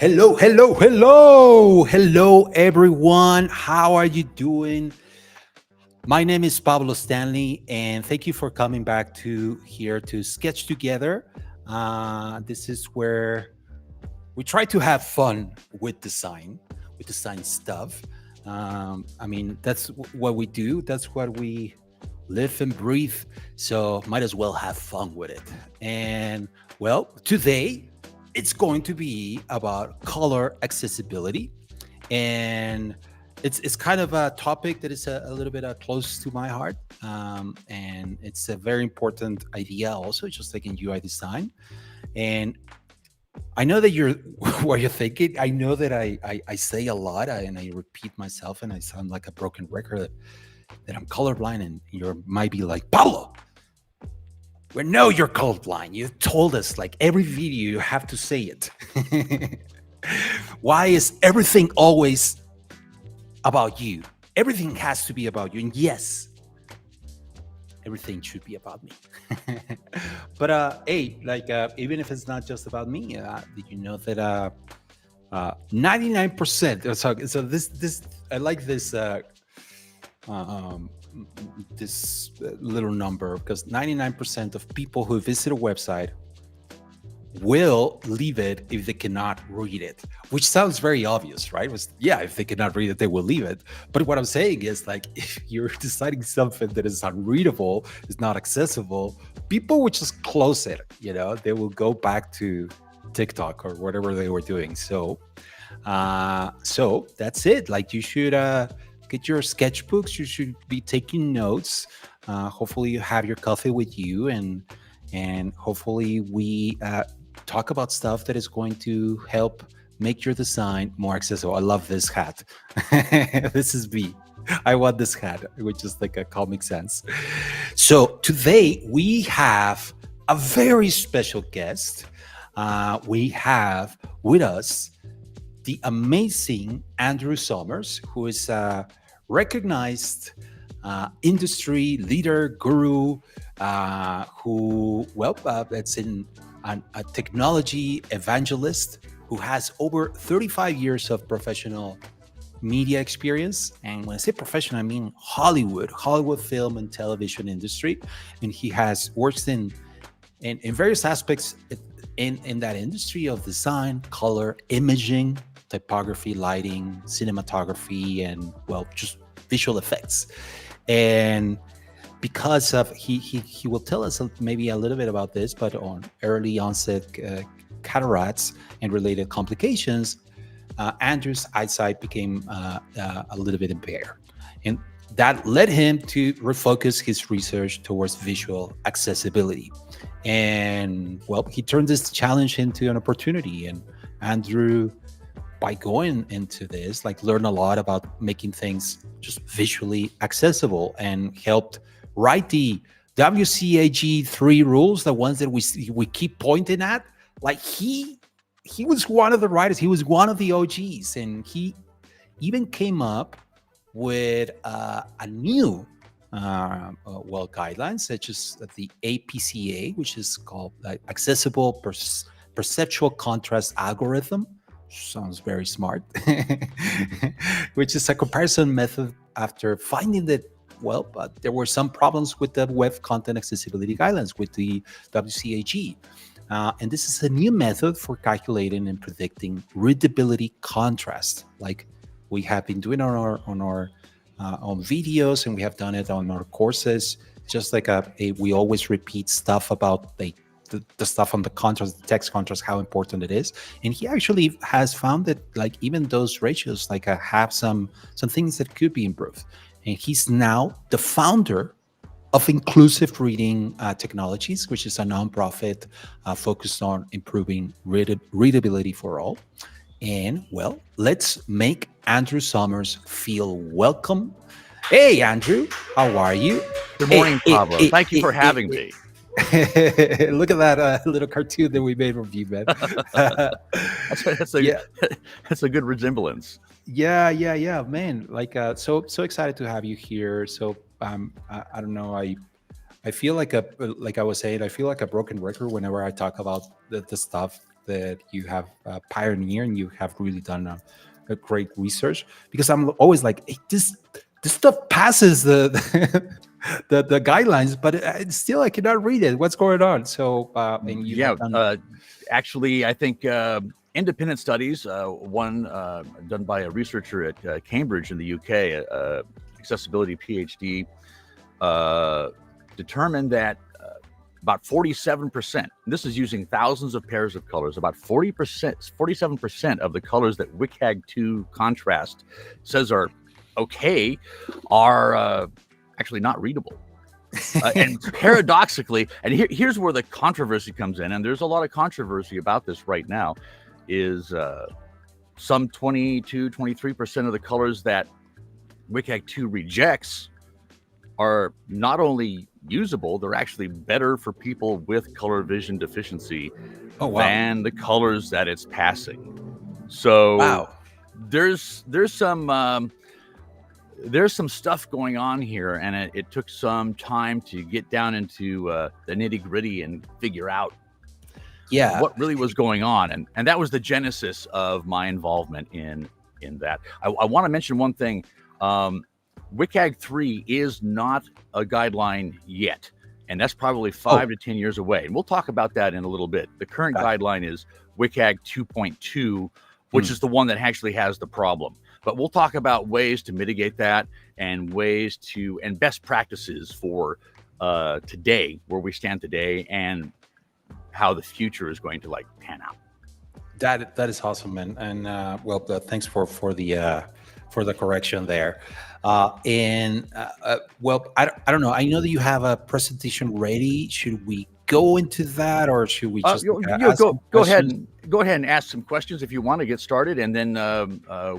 Hello, hello, hello, hello, everyone. How are you doing? My name is Pablo Stanley, and thank you for coming back to here to sketch together. This is where we try to have fun with design stuff. That's what we do. That's what we live and breathe. So might as well have fun with it. And well, today it's going to be about color accessibility, and it's kind of a topic that is a little bit close to my heart, and it's a very important idea also, just like in UI design. And I know that you're what you're thinking. I know that I say a lot, and I repeat myself, and I sound like a broken record, that I'm colorblind, and you might be like, Pablo, we know you're colorblind. You told us like every video you have to say it. Why is everything always about you? Everything has to be about you. And yes, everything should be about me. But hey, even if it's not just about me, did you know that 99%? So this I like this little number, because 99% of people who visit a website will leave it if they cannot read it, which sounds very obvious, right? Yeah, if they cannot read it, they will leave it. But what I'm saying is, like, if you're deciding something that is unreadable, is not accessible, people would just close it. They will go back to TikTok or whatever they were doing. So that's it. Like, you should get your sketchbooks. You should be taking notes. Hopefully you have your coffee with you, and hopefully we talk about stuff that is going to help make your design more accessible. I love this hat. This is me. I want this hat, which is like a Comic Sans. So today we have a very special guest. We have with us the amazing Andrew Somers, who is a recognized industry leader, guru, that's in a technology evangelist who has over 35 years of professional media experience. And when I say professional, I mean Hollywood film and television industry. And he has worked in various aspects in that industry of design, color, imaging, typography, lighting, cinematography, and just visual effects. And because of he will tell us maybe a little bit about this, but on early onset cataracts and related complications, Andrew's eyesight became a little bit impaired, and that led him to refocus his research towards visual accessibility. And he turned this challenge into an opportunity. And Andrew, by going into this, learned a lot about making things just visually accessible, and helped write the WCAG 3 rules, the ones that we keep pointing at. He was one of the writers. He was one of the OGs, and he even came up with a new guidelines, such as the APCA, which is called Accessible Perceptual Contrast Algorithm. Sounds very smart. Which is a comparison method after finding that there were some problems with the web content accessibility guidelines with the WCAG. And this is a new method for calculating and predicting readability contrast, like we have been doing on our on videos, and we have done it on our courses. Just like we always repeat stuff about the stuff on the contrast, the text contrast, how important it is. And he actually has found that even those ratios have some things that could be improved. And he's now the founder of Inclusive Reading Technologies, which is a nonprofit focused on improving readability for all. And let's make Andrew Somers feel welcome. Hey, Andrew, how are you? Good morning, Pablo. Thank you for having me. Look at that little cartoon that we made of you, man. That's a good resemblance. Yeah, man. So excited to have you here. So I don't know. I feel like I was saying, I feel like a broken record whenever I talk about the stuff that you have pioneered and you have really done a great research, because I'm always like, hey, this stuff passes the guidelines, but still I cannot read it. What's going on? So and you Yeah, have done actually, I think independent studies, one done by a researcher at Cambridge in the UK, accessibility PhD, determined that about 47%, this is using thousands of pairs of colors, about 47% of the colors that WCAG 2 contrast says are okay are actually not readable. And paradoxically, and here's where the controversy comes in, and there's a lot of controversy about this right now, is some 23% of the colors that WCAG 2 rejects are not only usable, they're actually better for people with color vision deficiency than the colors that it's passing. So there's some stuff going on here, and it took some time to get down into the nitty-gritty and figure out what really was going on, and that was the genesis of my involvement in that. I want to mention one thing. WCAG 3 is not a guideline yet, and that's probably 5 to 10 years away, and we'll talk about that in a little bit. The current guideline is WCAG 2.2, which is the one that actually has the problem. But we'll talk about ways to mitigate that, and ways to, and best practices for today, where we stand today, and how the future is going to like pan out. That is awesome, man. And well, thanks for the correction there. Well, I don't know. I know that you have a presentation ready. Should we go into that, or should we just go ahead and ask some questions if you want to get started, and then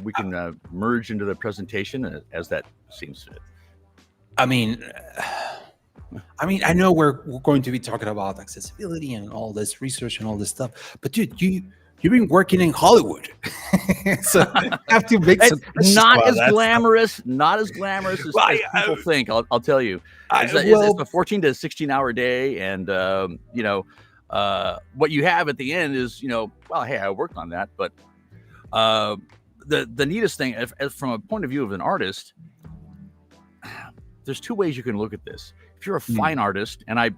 we can merge into the presentation as that seems fit. I mean, I know we're going to be talking about accessibility and all this research and all this stuff, but dude, you've been working in Hollywood, so I have to make some. Not as glamorous as people think. I'll tell you, it's a 14 to 16 hour day, and what you have at the end is, well, hey, I worked on that. But the neatest thing, as from a point of view of an artist, there's two ways you can look at this. If you're a fine artist, and I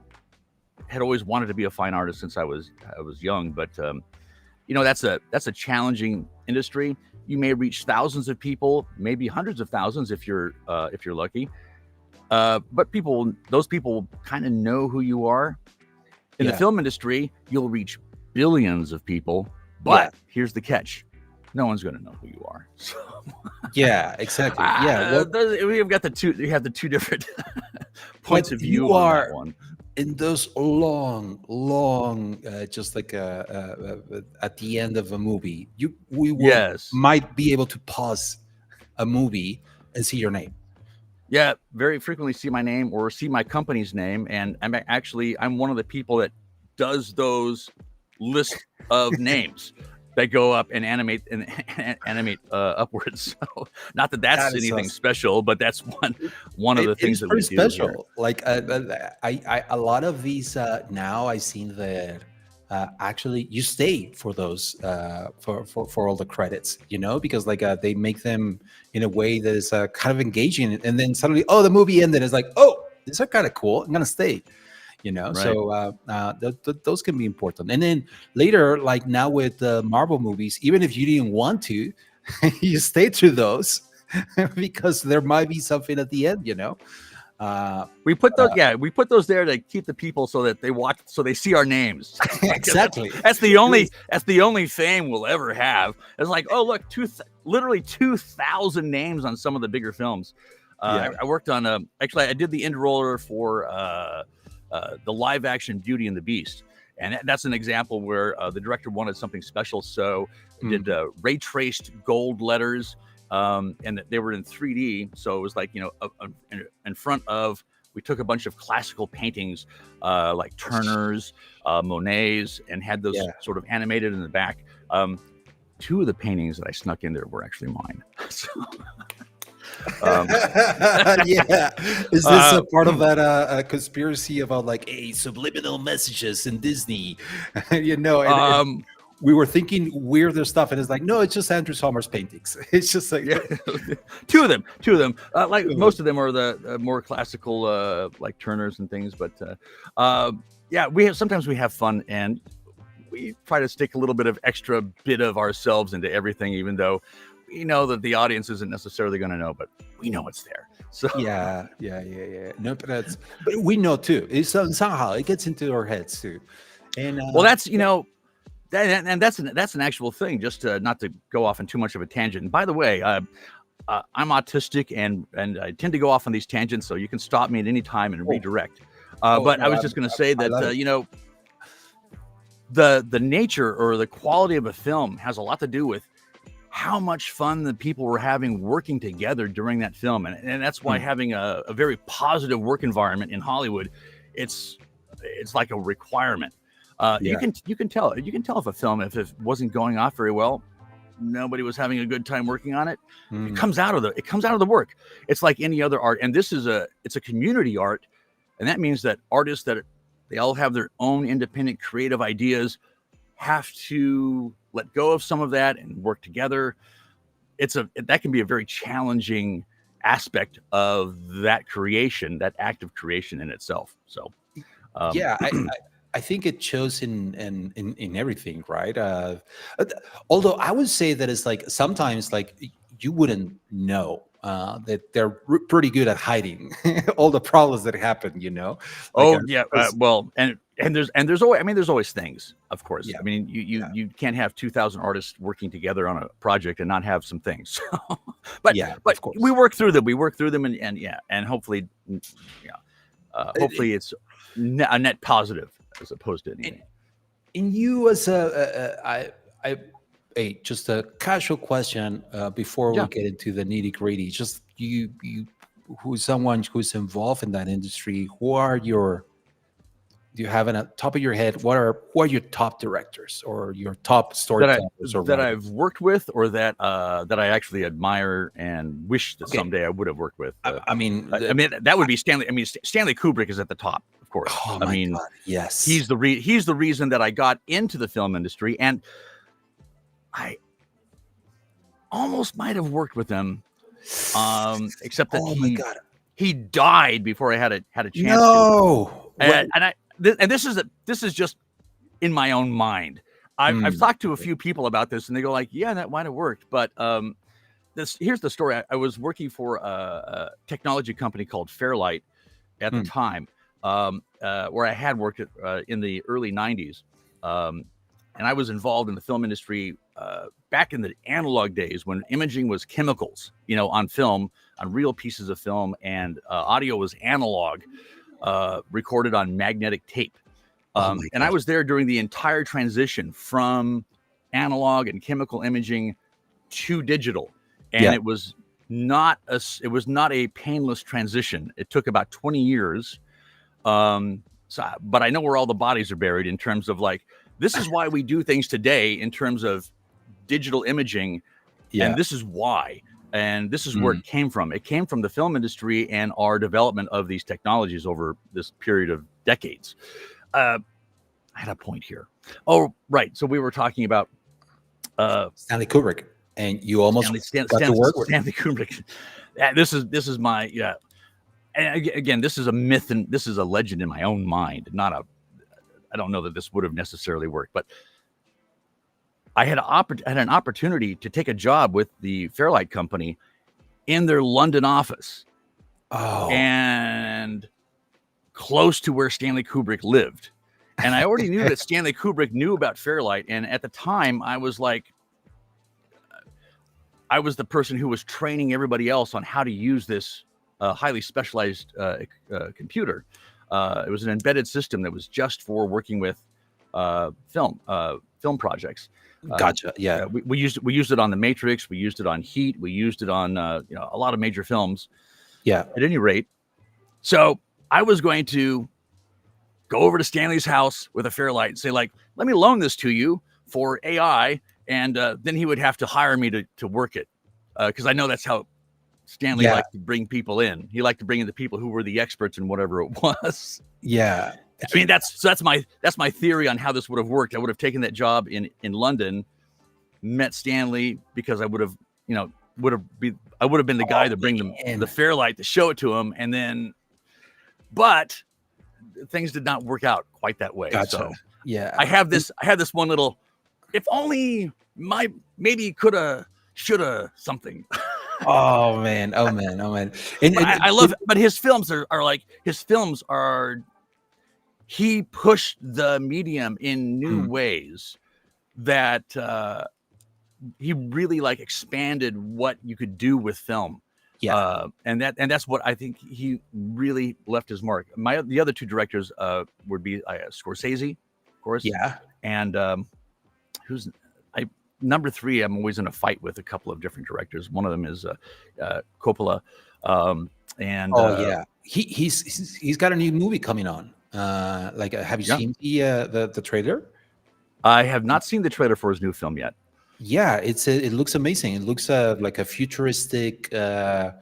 had always wanted to be a fine artist since I was young, but that's a challenging industry. You may reach thousands of people, maybe hundreds of thousands if you're lucky. But those people kind of know who you are. In the film industry, you'll reach billions of people, but here's the catch: no one's going to know who you are. So, yeah, exactly. We've got the two. You have the two different points of view on that one. In those long, just like at the end of a movie, we might be able to pause a movie and see your name. Yeah, very frequently see my name or see my company's name, and I'm one of the people that does those lists of names that go up and animate upwards. So, not that's anything awesome. Special, but that's one of the things that we do special. Here. Like I a lot of these now I've seen that actually you stay for those for all the credits, because like they make them in a way that is kind of engaging, and then suddenly the movie ended. It's like, these are kind of cool. I'm gonna stay. Right. So those can be important. And then later, like now with the Marvel movies, even if you didn't want to, you stay through those because there might be something at the end, We put those there to keep the people so that they watch, so they see our names. Exactly. That's the only fame we'll ever have. It's like, oh look, literally 2,000 names on some of the bigger films. I worked on I did the end roller for the live action Beauty and the Beast. And that's an example where the director wanted something special. So did ray traced gold letters, and they were in 3D. So it was like, in front of, we took a bunch of classical paintings like Turner's, Monet's, and had those sort of animated in the back. Two of the paintings that I snuck in there were actually mine. So, is this a part of that conspiracy about like subliminal messages in Disney? we were thinking weirder stuff, and it's like, no, it's just Andrew Sommer's paintings. It's just like, yeah. two of them. Like most of them are the more classical, like Turners and things. But yeah, sometimes we have fun, and we try to stick a little bit of extra bit of ourselves into everything, even though we know that the audience isn't necessarily going to know, but we know it's there. So yeah. No, but we know too. It's somehow it gets into our heads too. And well, that's and that's an actual thing. Just not to go off on too much of a tangent. And by the way, I'm autistic, and I tend to go off on these tangents, so you can stop me at any time and redirect. But I was just going to say that the nature or the quality of a film has a lot to do with how much fun the people were having working together during that film, and that's why having a very positive work environment in Hollywood, it's like a requirement. You can tell if a film, if it wasn't going off very well, nobody was having a good time working on it. It comes out of the work. It's like any other art, and it's a community art, and that means that artists that they all have their own independent creative ideas have to let go of some of that and work together. That can be a very challenging aspect of that creation, that act of creation in itself. So I think it shows in everything, right? Although I would say that it's like sometimes like you wouldn't know that they're pretty good at hiding all the problems that happen, well, and there's always things, of course. Yeah. I mean, you can't have 2,000 artists working together on a project and not have some things. but of course. we work through them, and hopefully hopefully it's a net positive as opposed to anything. And you, as just a casual question before we get into the nitty gritty. Just you, who's someone who's involved in that industry? Do you have in a top of your head? Who are your top directors or your top storytellers that I've worked with, or that I actually admire and wish that someday I would have worked with? I mean, that would be Stanley. I mean, Stanley Kubrick is at the top, of course. Oh my God, yes, he's the reason that I got into the film industry, and I almost might have worked with him, except that he died before I had a chance. No, and this is just in my own mind. I've talked to a few people about this, and they go like, "Yeah, that might have worked." But here's the story. I was working for a technology company called Fairlight at the time, where I had worked in the early '90s, and I was involved in the film industry back in the analog days when imaging was chemicals, on film, on real pieces of film, and audio was analog. Recorded on magnetic tape. And I was there during the entire transition from analog and chemical imaging to digital. And it was not a painless transition. It took about 20 years. But I know where all the bodies are buried in terms of like, this is why we do things today in terms of digital imaging. And this is why. And this is where it came from. It came from the film industry and our development of these technologies over this period of decades. I had a point here. Oh, right. So we were talking about Stanley Kubrick, and you almost got to work with Stanley Kubrick. This is my And again, this is a myth and this is a legend in my own mind. I don't know that this would have necessarily worked, but I had an opportunity to take a job with the Fairlight Company in their London office. Oh. And close to where Stanley Kubrick lived. And I already knew that Stanley Kubrick knew about Fairlight. And at the time, I was the person who was training everybody else on how to use this highly specialized computer. It was an embedded system that was just for working with film projects. Gotcha. Yeah. We used it on The Matrix. We used it on Heat. We used it on a lot of major films. Yeah. At any rate, so I was going to go over to Stanley's house with a Fairlight and say, like, let me loan this to you for AI, and then he would have to hire me to work it, because I know that's how Stanley liked to bring people in. He liked to bring in the people who were the experts in whatever it was. Yeah. I mean, that's my theory on how this would have worked. I would have taken that job in London, met Stanley, because I would have, I would have been the guy to bring them the Fairlight to show it to him, and then, but things did not work out quite that way. Gotcha. So yeah, I have this one little, if only maybe coulda, shoulda something. oh man. And I love it, but his films are he pushed the medium in new ways that he really like expanded what you could do with film. Yeah. And that's what I think he really left his mark. The other two directors would be Scorsese, of course. Yeah. And number three, I'm always in a fight with a couple of different directors. One of them is Coppola. He's got a new movie coming on. Have you seen the trailer? I have not seen the trailer for his new film yet. Yeah, it looks amazing. It looks like a futuristic, it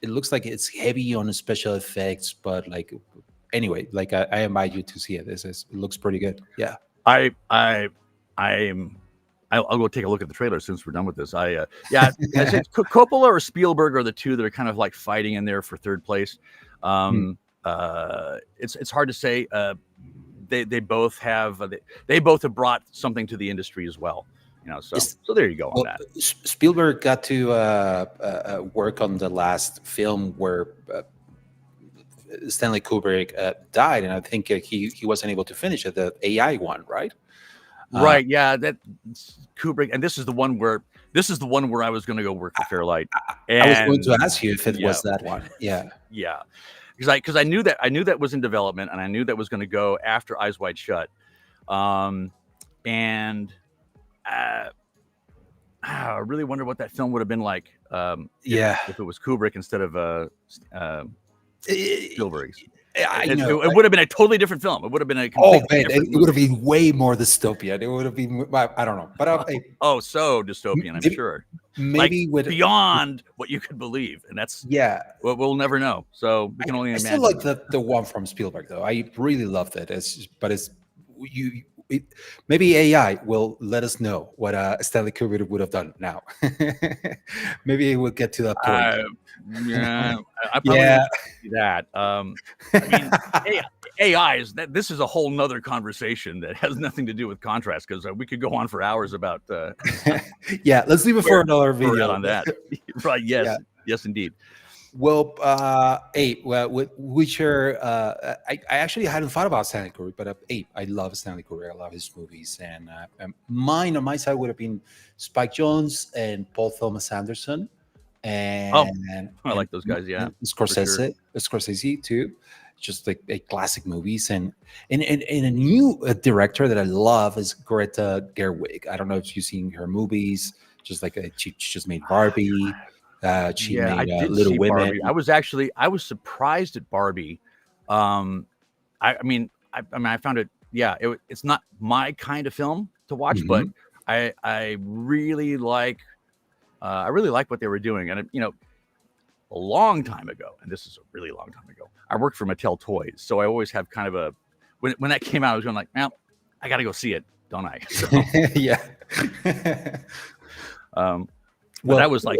looks like it's heavy on special effects, but anyway, I invite you to see it. It looks pretty good. Yeah. I'll go take a look at the trailer since we're done with this. I said Coppola or Spielberg are the two that are kind of like fighting in there for third place. It's hard to say. They both have brought something to the industry as well. So there you go on that. Spielberg got to work on the last film where Stanley Kubrick died, and I think he wasn't able to finish it, the AI one, right? Right. Yeah. That Kubrick, and this is the one where I was going to go work for Fairlight. I was going to ask you if it was that one. Yeah. Yeah. Because I knew that was in development, and I knew that was going to go after Eyes Wide Shut. I really wonder what that film would have been like. If it was Kubrick instead of Spielberg's. It would have been a totally different film. It would have been it would have been way more dystopian. It would have been, I don't know, but so dystopian. I'm sure, maybe beyond what you could believe, and that's we'll never know. So we can only imagine. I still like the one from Spielberg though. I really loved it. Maybe AI will let us know what Stanley Kubrick would have done now. Maybe we'll get to that point. I probably see that. I mean, AI is that. This is a whole nother conversation that has nothing to do with contrast, because we could go on for hours about. Let's leave it for another video on that. Right? Yes. Yes, indeed. Well, which are I actually hadn't thought about Stanley Kubrick, but I love Stanley Kubrick. I love his movies, and mine on my side would have been Spike Jonze and Paul Thomas Anderson, and I like those guys. Yeah, Scorsese too. Just like classic movies, and a new director that I love is Greta Gerwig. I don't know if you've seen her movies. Just like she just made Barbie. She made Little Women. Barbie. I was surprised at Barbie. I found it. Yeah, it's not my kind of film to watch, but I really like what they were doing. And a long time ago, and this is a really long time ago, I worked for Mattel Toys, so I always have kind of a when that came out, I was going like, well, I got to go see it, don't I? So, that was like.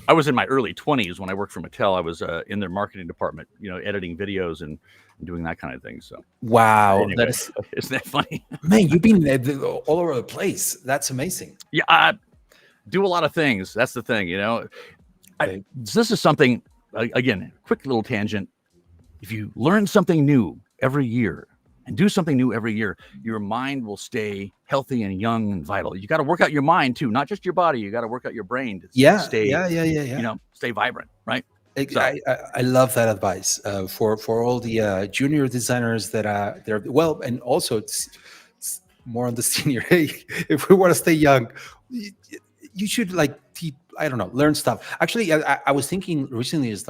I was in my early 20s when I worked for Mattel. I was in their marketing department, editing videos and doing that kind of thing. So wow, anyway, isn't that funny? Man, you've been all over the place. That's amazing. Yeah, I do a lot of things. That's the thing, this is something. Again, quick little tangent. If you learn something new every year and do something new every year, your mind will stay healthy and young and vital. You got to work out your mind too, not just your body. You got to work out your brain to stay, stay vibrant, right? I love that advice for all the junior designers that are there. Well, and also it's more on the senior. Hey, if we want to stay young, you should learn stuff. Actually, I was thinking recently is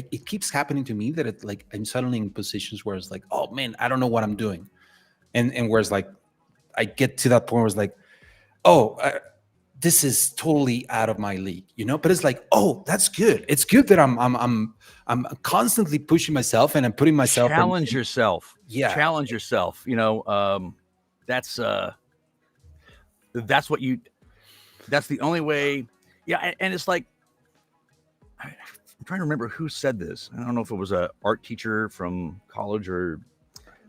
it keeps happening to me that I'm suddenly in positions where it's like, oh man, I don't know what I'm doing, and whereas I get to that point where it's like, this is totally out of my league, but it's like, oh, that's good. It's good that I'm constantly pushing myself and I'm putting myself challenge yourself. Yeah. Challenge yourself. That's what that's the only way. Yeah. And it's like, I'm trying to remember who said this. I don't know if it was a art teacher from college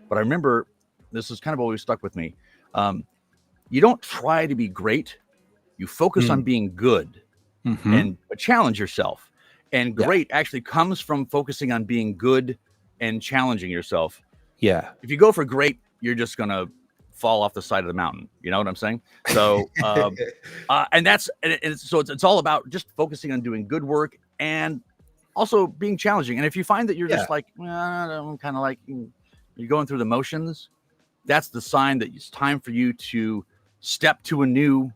but I remember this has kind of always stuck with me. You don't try to be great. You focus on being good and challenge yourself. And great actually comes from focusing on being good and challenging yourself. Yeah. If you go for great, you're just going to fall off the side of the mountain. You know what I'm saying? So, it's all about just focusing on doing good work and also being challenging. And if you find that you're just like, I'm kind of like, you're going through the motions, that's the sign that it's time for you to step to a new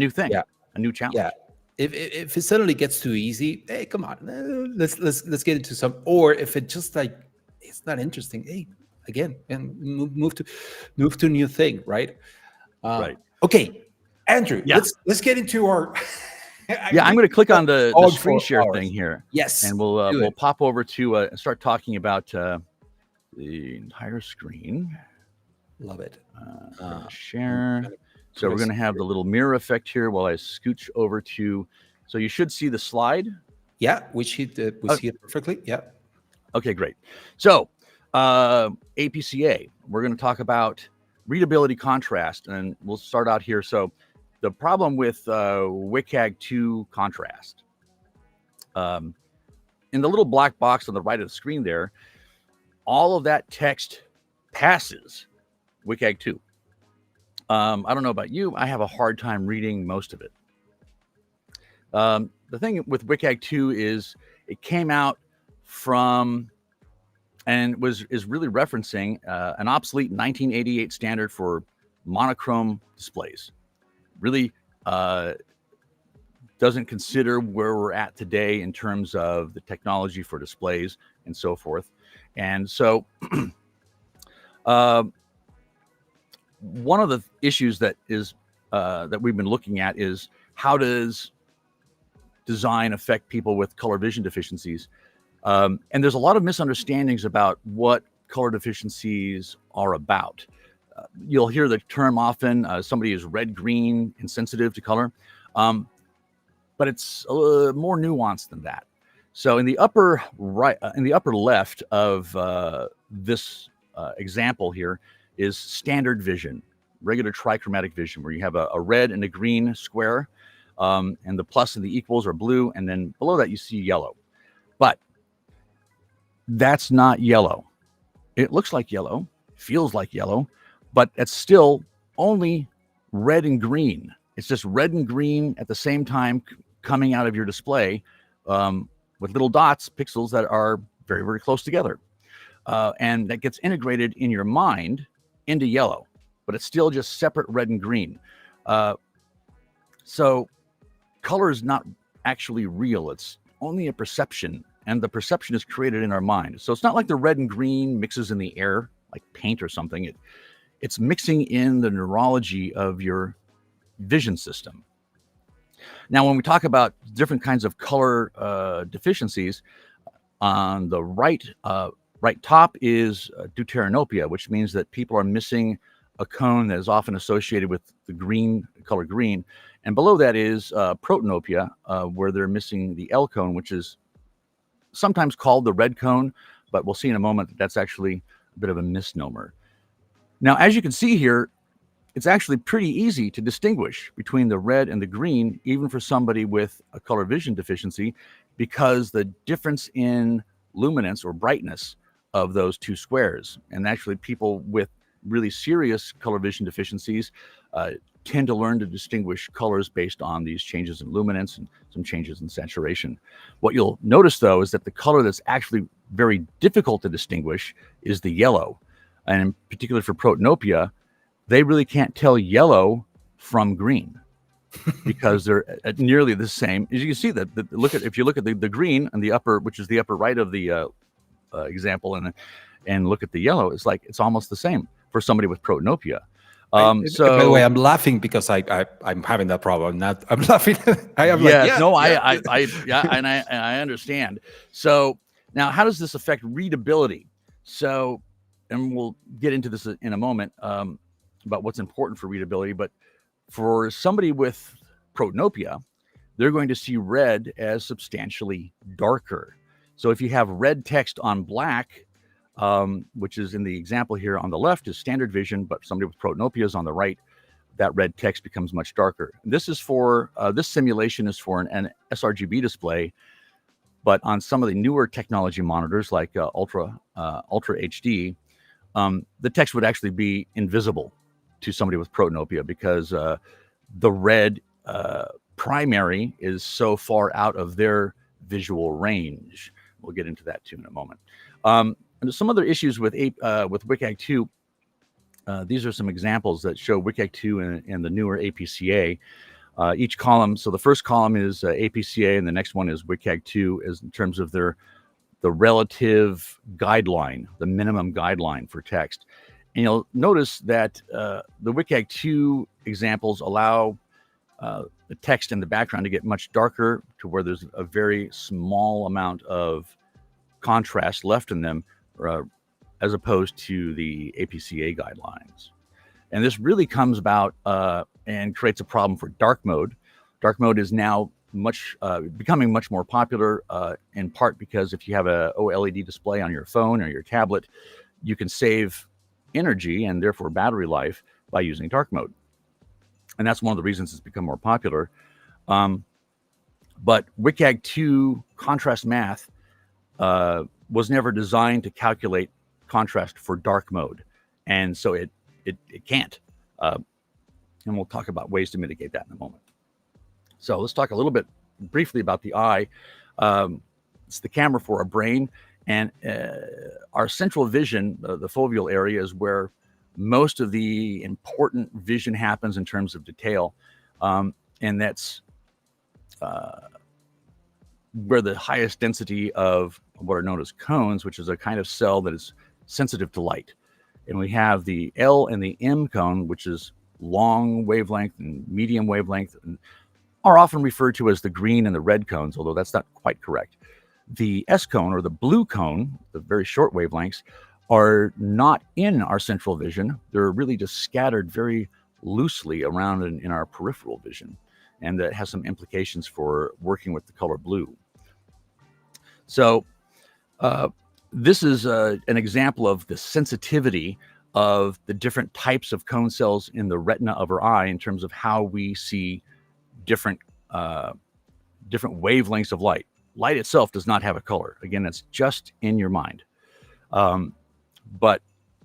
thing, a new challenge. Yeah. If it suddenly gets too easy, hey, come on, let's get into some. Or if it just like it's not interesting, hey, again, and move to a new thing, right? Right. Okay, Andrew. Yeah. Let's get into our. I'm going to click on the screen share thing here. Yes, and we'll pop over to start talking about the entire screen. Love it. Share. So we're going to have the little mirror effect here while I scooch over to. So you should see the slide. Yeah, we see it perfectly. Yeah. Okay, great. So APCA, we're going to talk about readability contrast, and we'll start out here. So the problem with WCAG 2 contrast, in the little black box on the right of the screen there, all of that text passes WCAG 2. I don't know about you. I have a hard time reading most of it. The thing with WCAG 2 is it came out from and is really referencing an obsolete 1988 standard for monochrome displays. Really doesn't consider where we're at today in terms of the technology for displays and so forth. And so one of the issues that is that we've been looking at is how does design affect people with color vision deficiencies? And there's a lot of misunderstandings about what color deficiencies are about. You'll hear the term often, somebody is red-green insensitive to color, but it's more nuanced than that. So in the upper right, in the upper left of this example here is standard vision, regular trichromatic vision, where you have a red and a green square, and the plus and the equals are blue, and then below that you see yellow. But that's not yellow. It looks like yellow, feels like yellow, but it's still only red and green. It's just red and green at the same time coming out of your display with little dots, pixels that are very, very close together. And that gets integrated in your mind into yellow, but it's still just separate red and green. So color is not actually real. It's only a perception, and the perception is created in our mind. So it's not like the red and green mixes in the air like paint or something. It's mixing in the neurology of your vision system. Now, when we talk about different kinds of color deficiencies, on the right top is deuteranopia, which means that people are missing a cone that is often associated with the color green. And below that is protanopia, where they're missing the L cone, which is sometimes called the red cone, but we'll see in a moment that that's actually a bit of a misnomer. Now, as you can see here, it's actually pretty easy to distinguish between the red and the green, even for somebody with a color vision deficiency, because the difference in luminance or brightness of those two squares. And actually people with really serious color vision deficiencies tend to learn to distinguish colors based on these changes in luminance and some changes in saturation. What you'll notice, though, is that the color that's actually very difficult to distinguish is the yellow. And in particular for protanopia, they really can't tell yellow from green because they're nearly the same. As you can see, that if you look at the green and the upper, which is the upper right of the example, and look at the yellow, it's like it's almost the same for somebody with protanopia. By the way, So I'm laughing because I'm having that problem. I'm laughing. I am like, yes, yeah, no, yeah. yeah, and I understand. So now, how does this affect readability? So, and we'll get into this in a moment about what's important for readability. But for somebody with protanopia, they're going to see red as substantially darker. So if you have red text on black, which is in the example here on the left is standard vision, but somebody with protanopia is on the right, that red text becomes much darker. This is for this simulation is for an sRGB display, but on some of the newer technology monitors like Ultra HD, the text would actually be invisible to somebody with protanopia because the red primary is so far out of their visual range. We'll get into that too in a moment. And some other issues with WCAG 2. These are some examples that show WCAG 2 and the newer APCA. Each column, so the first column is APCA, and the next one is WCAG 2, is in terms of the relative guideline, the minimum guideline for text. And you'll notice that the WCAG 2 examples allow the text in the background to get much darker to where there's a very small amount of contrast left in them, as opposed to the APCA guidelines. And this really comes about and creates a problem for dark mode. Dark mode is now becoming much more popular, in part because if you have a OLED display on your phone or your tablet, you can save energy and therefore battery life by using dark mode. And that's one of the reasons it's become more popular. But WCAG 2 contrast math was never designed to calculate contrast for dark mode. And so it can't. And we'll talk about ways to mitigate that in a moment. So let's talk a little bit briefly about the eye. It's the camera for our brain. And our central vision, the foveal area, is where most of the important vision happens in terms of detail. And that's where the highest density of what are known as cones, which is a kind of cell that is sensitive to light. And we have the L and the M cone, which is long wavelength and medium wavelength, and are often referred to as the green and the red cones, although that's not quite correct. The S cone, or the blue cone, the very short wavelengths, are not in our central vision. They're really just scattered very loosely around in our peripheral vision. And that has some implications for working with the color blue. So this is an example of the sensitivity of the different types of cone cells in the retina of our eye in terms of how we see different wavelengths of light. Light itself does not have a color. Again, it's just in your mind. But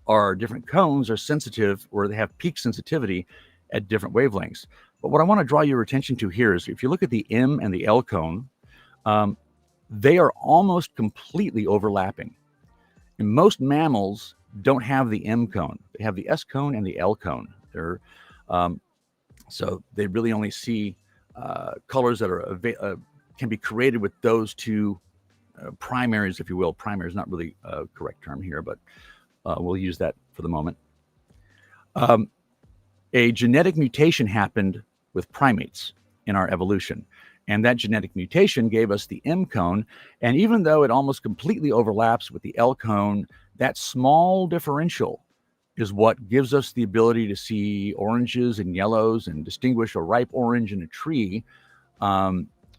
our different cones are sensitive, or they have peak sensitivity at different wavelengths. But what I want to draw your attention to here is if you look at the M and the L cone, they are almost completely overlapping. And most mammals don't have the M cone. They have the S cone and the L cone. So they really only see colors that can be created with those two primaries, if you will. Primary is not really a correct term here, but we'll use that for the moment. A genetic mutation happened with primates in our evolution. And that genetic mutation gave us the M cone. And even though it almost completely overlaps with the L cone, that small differential is what gives us the ability to see oranges and yellows and distinguish a ripe orange in a tree,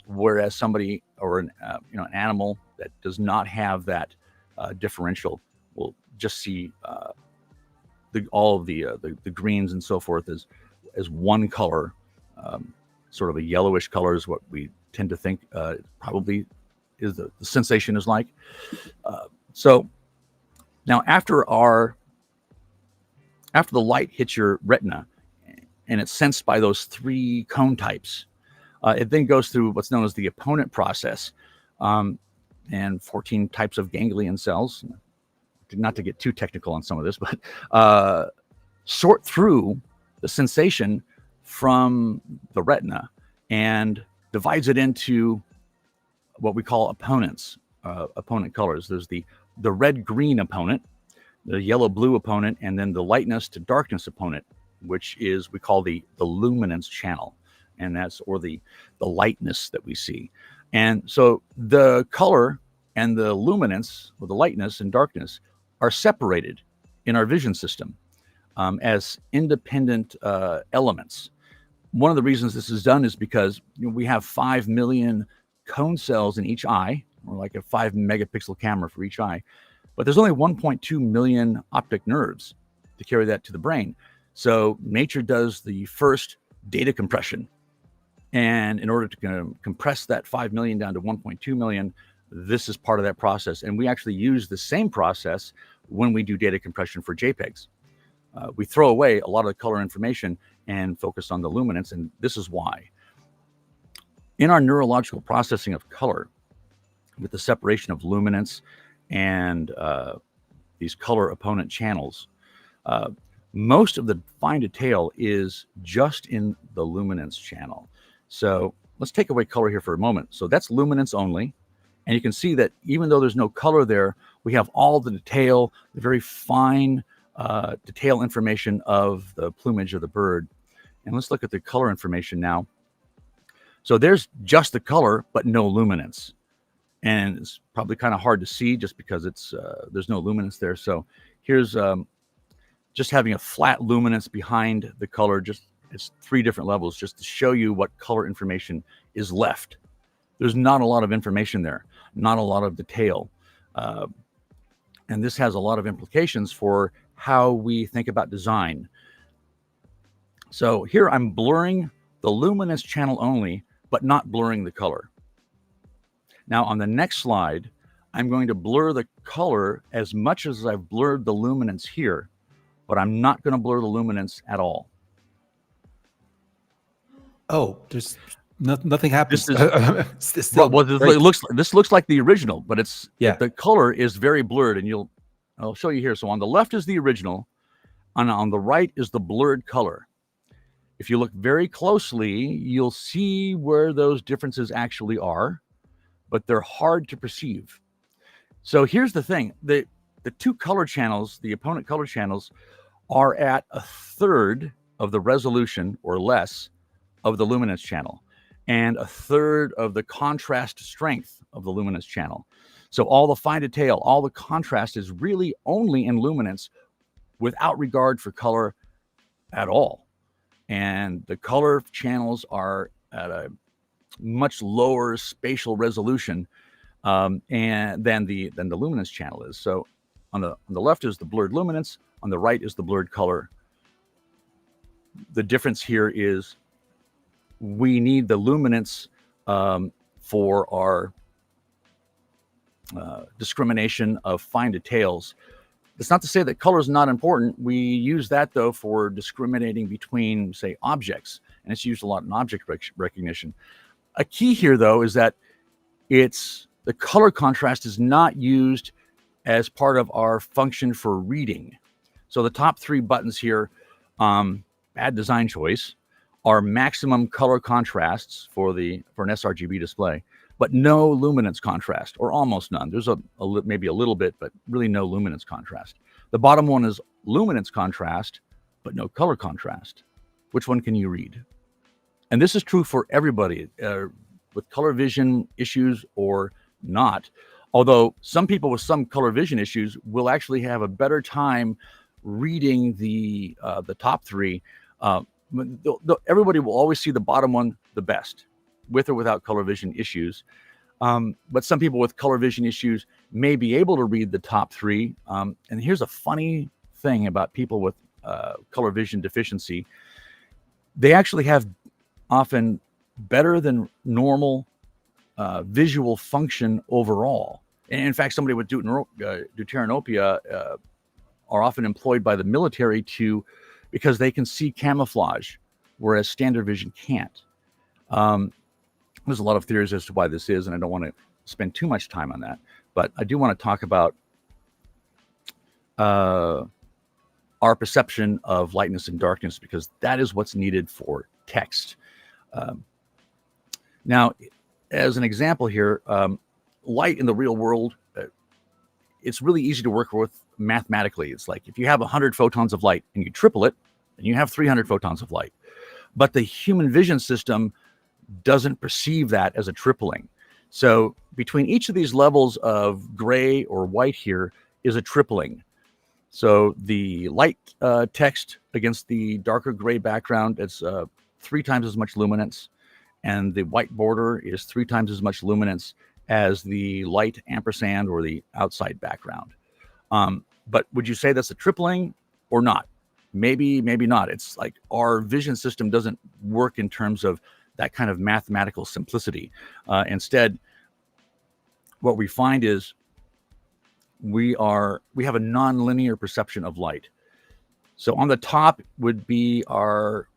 whereas somebody or an animal that does not have that differential will just see all of the greens and so forth as one color. Sort of a yellowish color is what we tend to think probably is the sensation is like. So now after the light hits your retina and it's sensed by those three cone types, it then goes through what's known as the opponent process, and 14 types of ganglion cells. Not to get too technical on some of this, but sort through the sensation from the retina and divides it into what we call opponents, opponent colors. There's the red-green opponent, the yellow-blue opponent, and then the lightness to darkness opponent which is we call the luminance channel, and that's or the lightness that we see. And so the color and the luminance, or the lightness and darkness, are separated in our vision system as independent elements. One of the reasons this is done is because we have 5 million cone cells in each eye, or like a 5 megapixel camera for each eye, but there's only 1.2 million optic nerves to carry that to the brain. So nature does the first data compression. And in order to compress that 5 million down to 1.2 million, this is part of that process. And we actually use the same process when we do data compression for JPEGs. We throw away a lot of the color information and focus on the luminance, and this is why. In our neurological processing of color, with the separation of luminance and these color opponent channels, most of the fine detail is just in the luminance channel. So let's take away color here for a moment. So that's luminance only. And you can see that even though there's no color there, we have all the detail, the very fine detail information of the plumage of the bird. And let's look at the color information now. So there's just the color, but no luminance. And it's probably kind of hard to see just because it's there's no luminance there. So here's just having a flat luminance behind the color. Just it's 3 different levels just to show you what color information is left. There's not a lot of information there, not a lot of detail. And this has a lot of implications for how we think about design. So here I'm blurring the luminance channel only, but not blurring the color. Now on the next slide, I'm going to blur the color as much as I've blurred the luminance here, but I'm not going to blur the luminance at all. Oh, there's nothing happens. This looks like the original, but the color is very blurred, and I'll show you here. So on the left is the original, and on the right is the blurred color. If you look very closely, you'll see where those differences actually are, but they're hard to perceive. So here's the thing. The 2 color channels, the opponent color channels, are at 1/3 of the resolution or less of the luminance channel, and 1/3 of the contrast strength of the luminance channel. So all the fine detail, all the contrast is really only in luminance without regard for color at all. And the color channels are at a much lower spatial resolution and than the luminance channel is. So on the left is the blurred luminance, on the right is the blurred color. The difference here is we need the luminance for our discrimination of fine details. It's not to say that color is not important. We use that, though, for discriminating between, say, objects, and it's used a lot in object recognition. A key here, though, is that the color contrast is not used as part of our function for reading. So the top 3 buttons here, bad design choice, are maximum color contrasts for an sRGB display, but no luminance contrast, or almost none. There's maybe a little bit, but really no luminance contrast. The bottom one is luminance contrast, but no color contrast. Which one can you read? And this is true for everybody with color vision issues or not. Although some people with some color vision issues will actually have a better time reading the top 3. Everybody will always see the bottom one the best, with or without color vision issues. But some people with color vision issues may be able to read the top 3. And here's a funny thing about people with color vision deficiency. They actually have often better than normal visual function overall. And in fact, somebody with deuteranopia are often employed by the military because they can see camouflage, whereas standard vision can't. There's a lot of theories as to why this is, and I don't want to spend too much time on that. But I do want to talk about our perception of lightness and darkness, because that is what's needed for text. Now, as an example here, light in the real world, it's really easy to work with mathematically. It's like if you have 100 photons of light and you triple it, and you have 300 photons of light. But the human vision system doesn't perceive that as a tripling. So between each of these levels of gray or white here is a tripling. So the light text against the darker gray background, it's 3 times as much luminance, and the white border is 3 times as much luminance as the light ampersand or the outside background. But would you say that's a tripling or not? Maybe, maybe not. It's like our vision system doesn't work in terms of that kind of mathematical simplicity. Instead, what we find is we have a nonlinear perception of light. So on the top would be our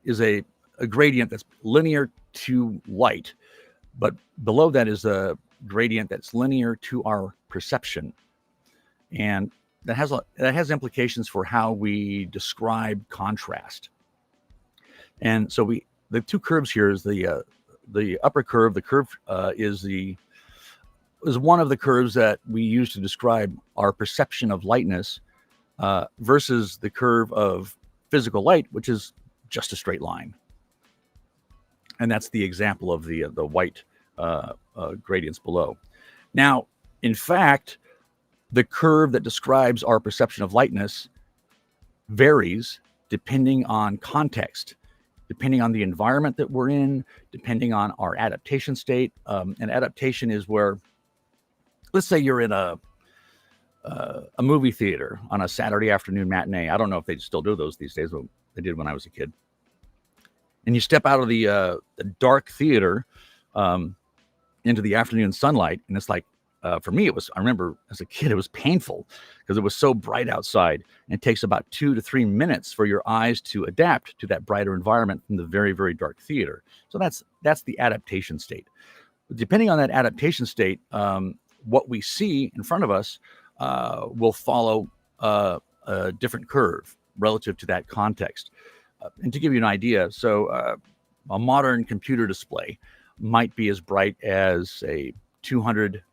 is a gradient that's linear to light, but below that is a gradient that's linear to our perception, and that has implications for how we describe contrast. And so the 2 curves here is the upper curve. The curve is one of the curves that we use to describe our perception of lightness versus the curve of physical light, which is just a straight line. And that's the example of the white gradients below. Now, in fact, the curve that describes our perception of lightness varies depending on context, depending on the environment that we're in, depending on our adaptation state. And adaptation is where, let's say you're in a movie theater on a Saturday afternoon matinee. I don't know if they still do those these days, but they did when I was a kid. And you step out of the dark theater into the afternoon sunlight, and it's like, for me, I remember as a kid, it was painful because it was so bright outside. And it takes about 2 to 3 minutes for your eyes to adapt to that brighter environment from the very, very dark theater. So that's the adaptation state. Depending on that adaptation state, what we see in front of us will follow a different curve relative to that context. And to give you an idea, so a modern computer display might be as bright as a 200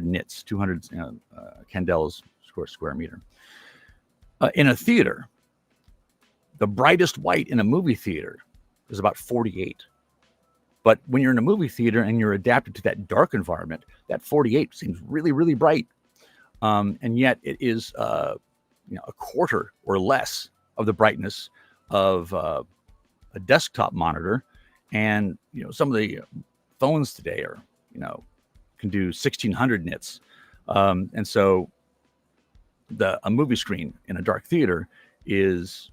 nits, 200 candelas square meter. In a theater, the brightest white in a movie theater is about 48. But when you're in a movie theater and you're adapted to that dark environment, that 48 seems really, really bright. And yet it is a quarter or less of the brightness of a desktop monitor. And some of the phones today are can do 1600 nits. And so a movie screen in a dark theater is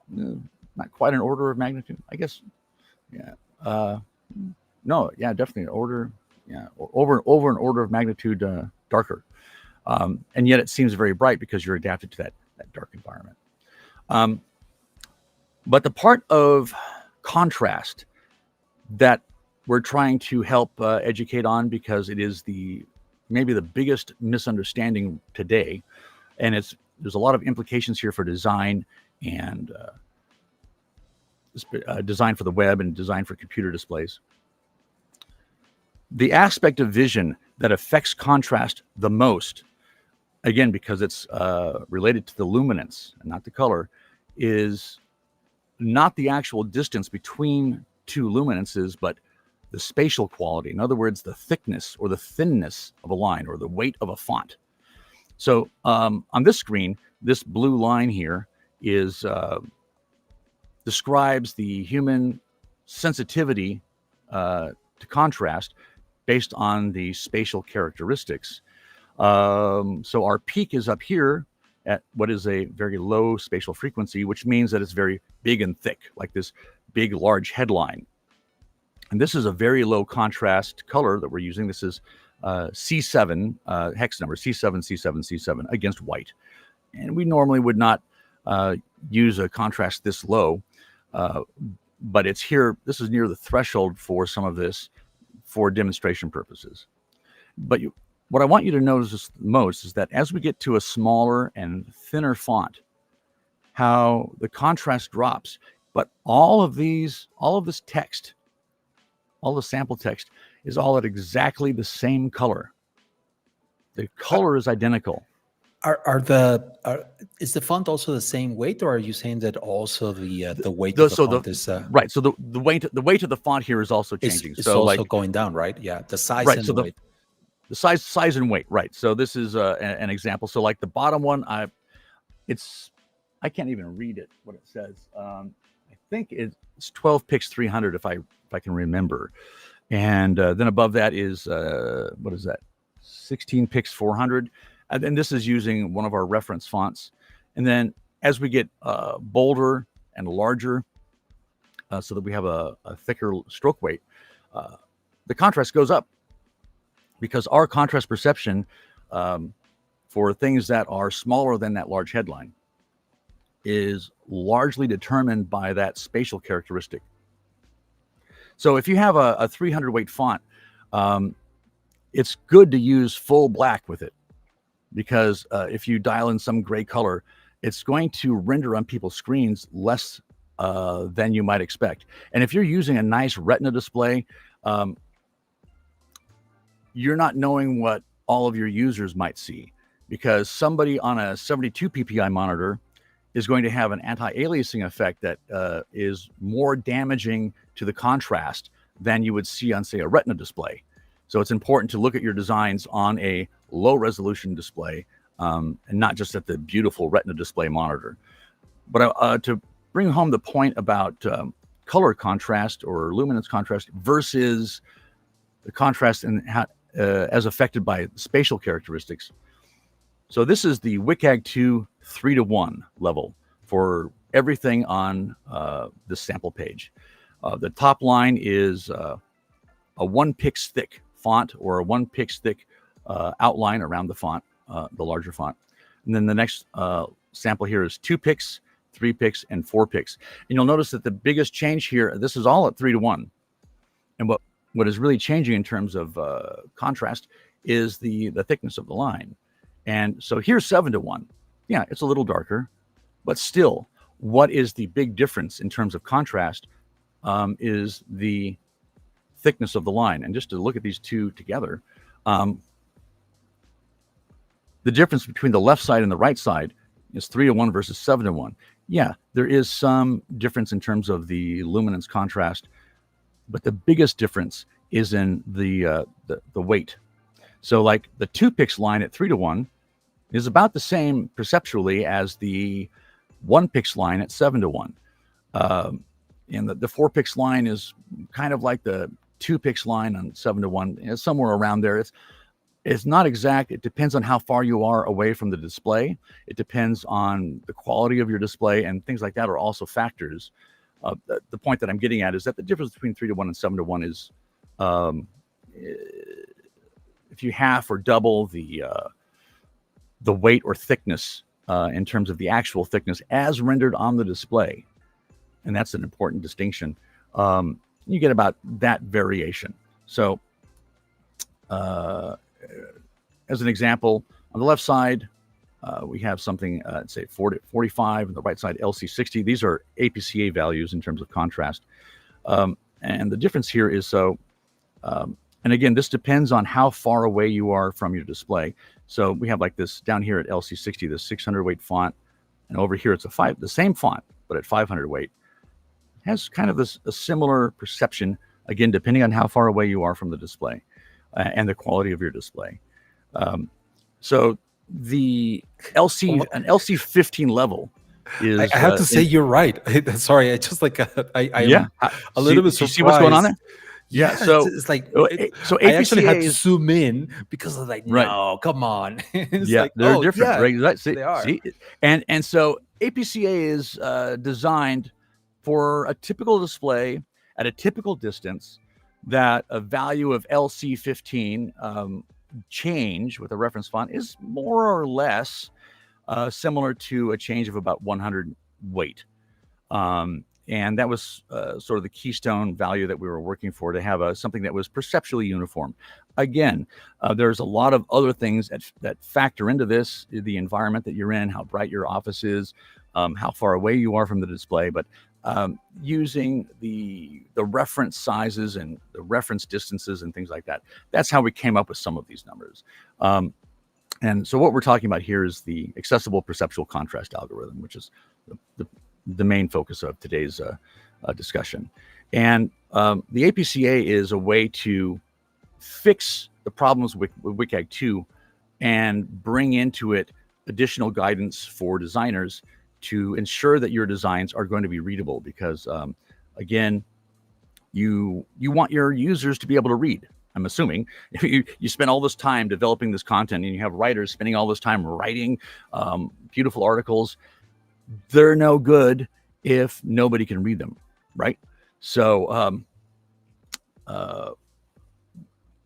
not quite an order of magnitude, I guess. Yeah. No, yeah, definitely an order. Yeah. Over an order of magnitude darker. And yet it seems very bright because you're adapted to that dark environment. But the part of contrast that we're trying to help educate on, because it is maybe the biggest misunderstanding today, and there's a lot of implications here for design and design for the web and design for computer displays. The aspect of vision that affects contrast the most, again, because it's related to the luminance and not the color, is not the actual distance between 2 luminances, but the spatial quality. In other words, the thickness or the thinness of a line or the weight of a font. So on this screen, this blue line here describes the human sensitivity to contrast based on the spatial characteristics. So our peak is up here at what is a very low spatial frequency, which means that it's very big and thick, like this big, large headline. And this is a very low contrast color that we're using. This is C7, hex number, C7, C7, C7 against white. And we normally would not use a contrast this low, but it's here. This is near the threshold for some of this for demonstration purposes. But what I want you to notice most is that as we get to a smaller and thinner font, how the contrast drops. But all of this text, all the sample text, is all at exactly the same color. The color is identical. Is the font also the same weight, or are you saying that also the weight of The, the so the font right, so the weight of the font here is also changing. is So also like going down, right? Yeah, the size right, and so the the weight. the size and weight, right? So this is an example. So like the bottom one, it's I can't even read it what it says. I think it's 12 pix 300 if I can remember, and then above that is what is that? 16 pix 400, and then this is using one of our reference fonts, and then as we get bolder and larger, so that we have a thicker stroke weight, uh, the contrast goes up because our contrast perception for things that are smaller than that large headline is largely determined by that spatial characteristic. So if you have a 300 weight font, um, it's good to use full black with it because if you dial in some gray color, it's going to render on people's screens less than you might expect. And if you're using a nice retina display, um, you're not knowing what all of your users might see because somebody on a 72 ppi monitor is going to have an anti-aliasing effect that is more damaging to the contrast than you would see on, say, a retina display. So it's important to look at your designs on a low resolution display and not just at the beautiful retina display monitor. But to bring home the point about color contrast or luminance contrast versus the contrast and how, as affected by spatial characteristics. So this is the WCAG 2 3:1 level for everything on this sample page. The top line is a 1 pix thick font or a 1 pix thick outline around the font, the larger font. And then the next sample here is 2 pix, 3 pix, and 4 pix. And you'll notice that the biggest change here, this is all at 3:1. And what is really changing in terms of contrast is the thickness of the line. And so here's 7:1. Yeah, it's a little darker, but still, what is the big difference in terms of contrast is the thickness of the line. And just to look at these two together, the difference between the left side and the right side is 3:1 versus 7:1. Yeah, there is some difference in terms of the luminance contrast, but the biggest difference is in the weight. So like the 2 pix line at 3:1 is about the same perceptually as the 1 pix line at 7:1. And the 4 pix line is kind of like the 2 pix line on 7:1. It's somewhere around there. It's not exact. It depends on how far you are away from the display. It depends on the quality of your display, and things like that are also factors. The point that I'm getting at is that the difference between 3:1 and 7:1 is if you half or double the weight or thickness in terms of the actual thickness as rendered on the display, and that's an important distinction, you get about that variation. So as an example, on the left side, we have something, say 45, and the right side LC60. These are APCA values in terms of contrast. And the difference here is and again, this depends on how far away you are from your display. So we have like this down here at LC60, the 600 weight font, and over here it's the same font, but at 500 weight. It has kind of a similar perception, again, depending on how far away you are from the display and the quality of your display. So the an LC15 level is. I have to say you're right. Sorry, I just like Yeah. I'm a little bit surprised. You see what's going on there? Yeah, so it's like so I actually had APCA to is zoom in because I was like, right. no, come on. It's Yeah, like, they're oh different, yeah, right? they are. See, and so APCA is designed for a typical display at a typical distance that a value of LC15 change with a reference font is more or less similar to a change of about 100 weight. And that was sort of the keystone value that we were working for, to have something that was perceptually uniform. Again, there's a lot of other things that factor into this: the environment that you're in, how bright your office is, how far away you are from the display. But using the reference sizes and the reference distances and things like that, that's how we came up with some of these numbers. And so what we're talking about here is the accessible perceptual contrast algorithm, which is the main focus of today's discussion. And the APCA is a way to fix the problems with WCAG 2 and bring into it additional guidance for designers to ensure that your designs are going to be readable, because again, you want your users to be able to read. I'm assuming if you spend all this time developing this content and you have writers spending all this time writing beautiful articles, they're no good if nobody can read them, right? So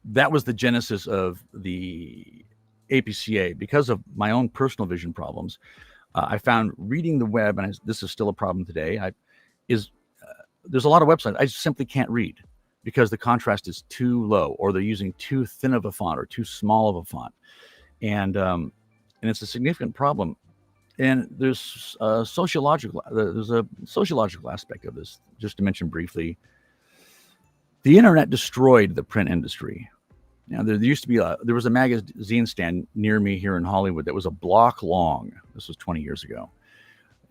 that was the genesis of the APCA. Because of my own personal vision problems, I found reading the web, and this is still a problem today, there's a lot of websites I simply can't read because the contrast is too low, or they're using too thin of a font or too small of a font. And it's a significant problem. And there's a sociological aspect of this. Just to mention briefly, the internet destroyed the print industry. Now, there used to be there was a magazine stand near me here in Hollywood that was a block long. This was 20 years ago.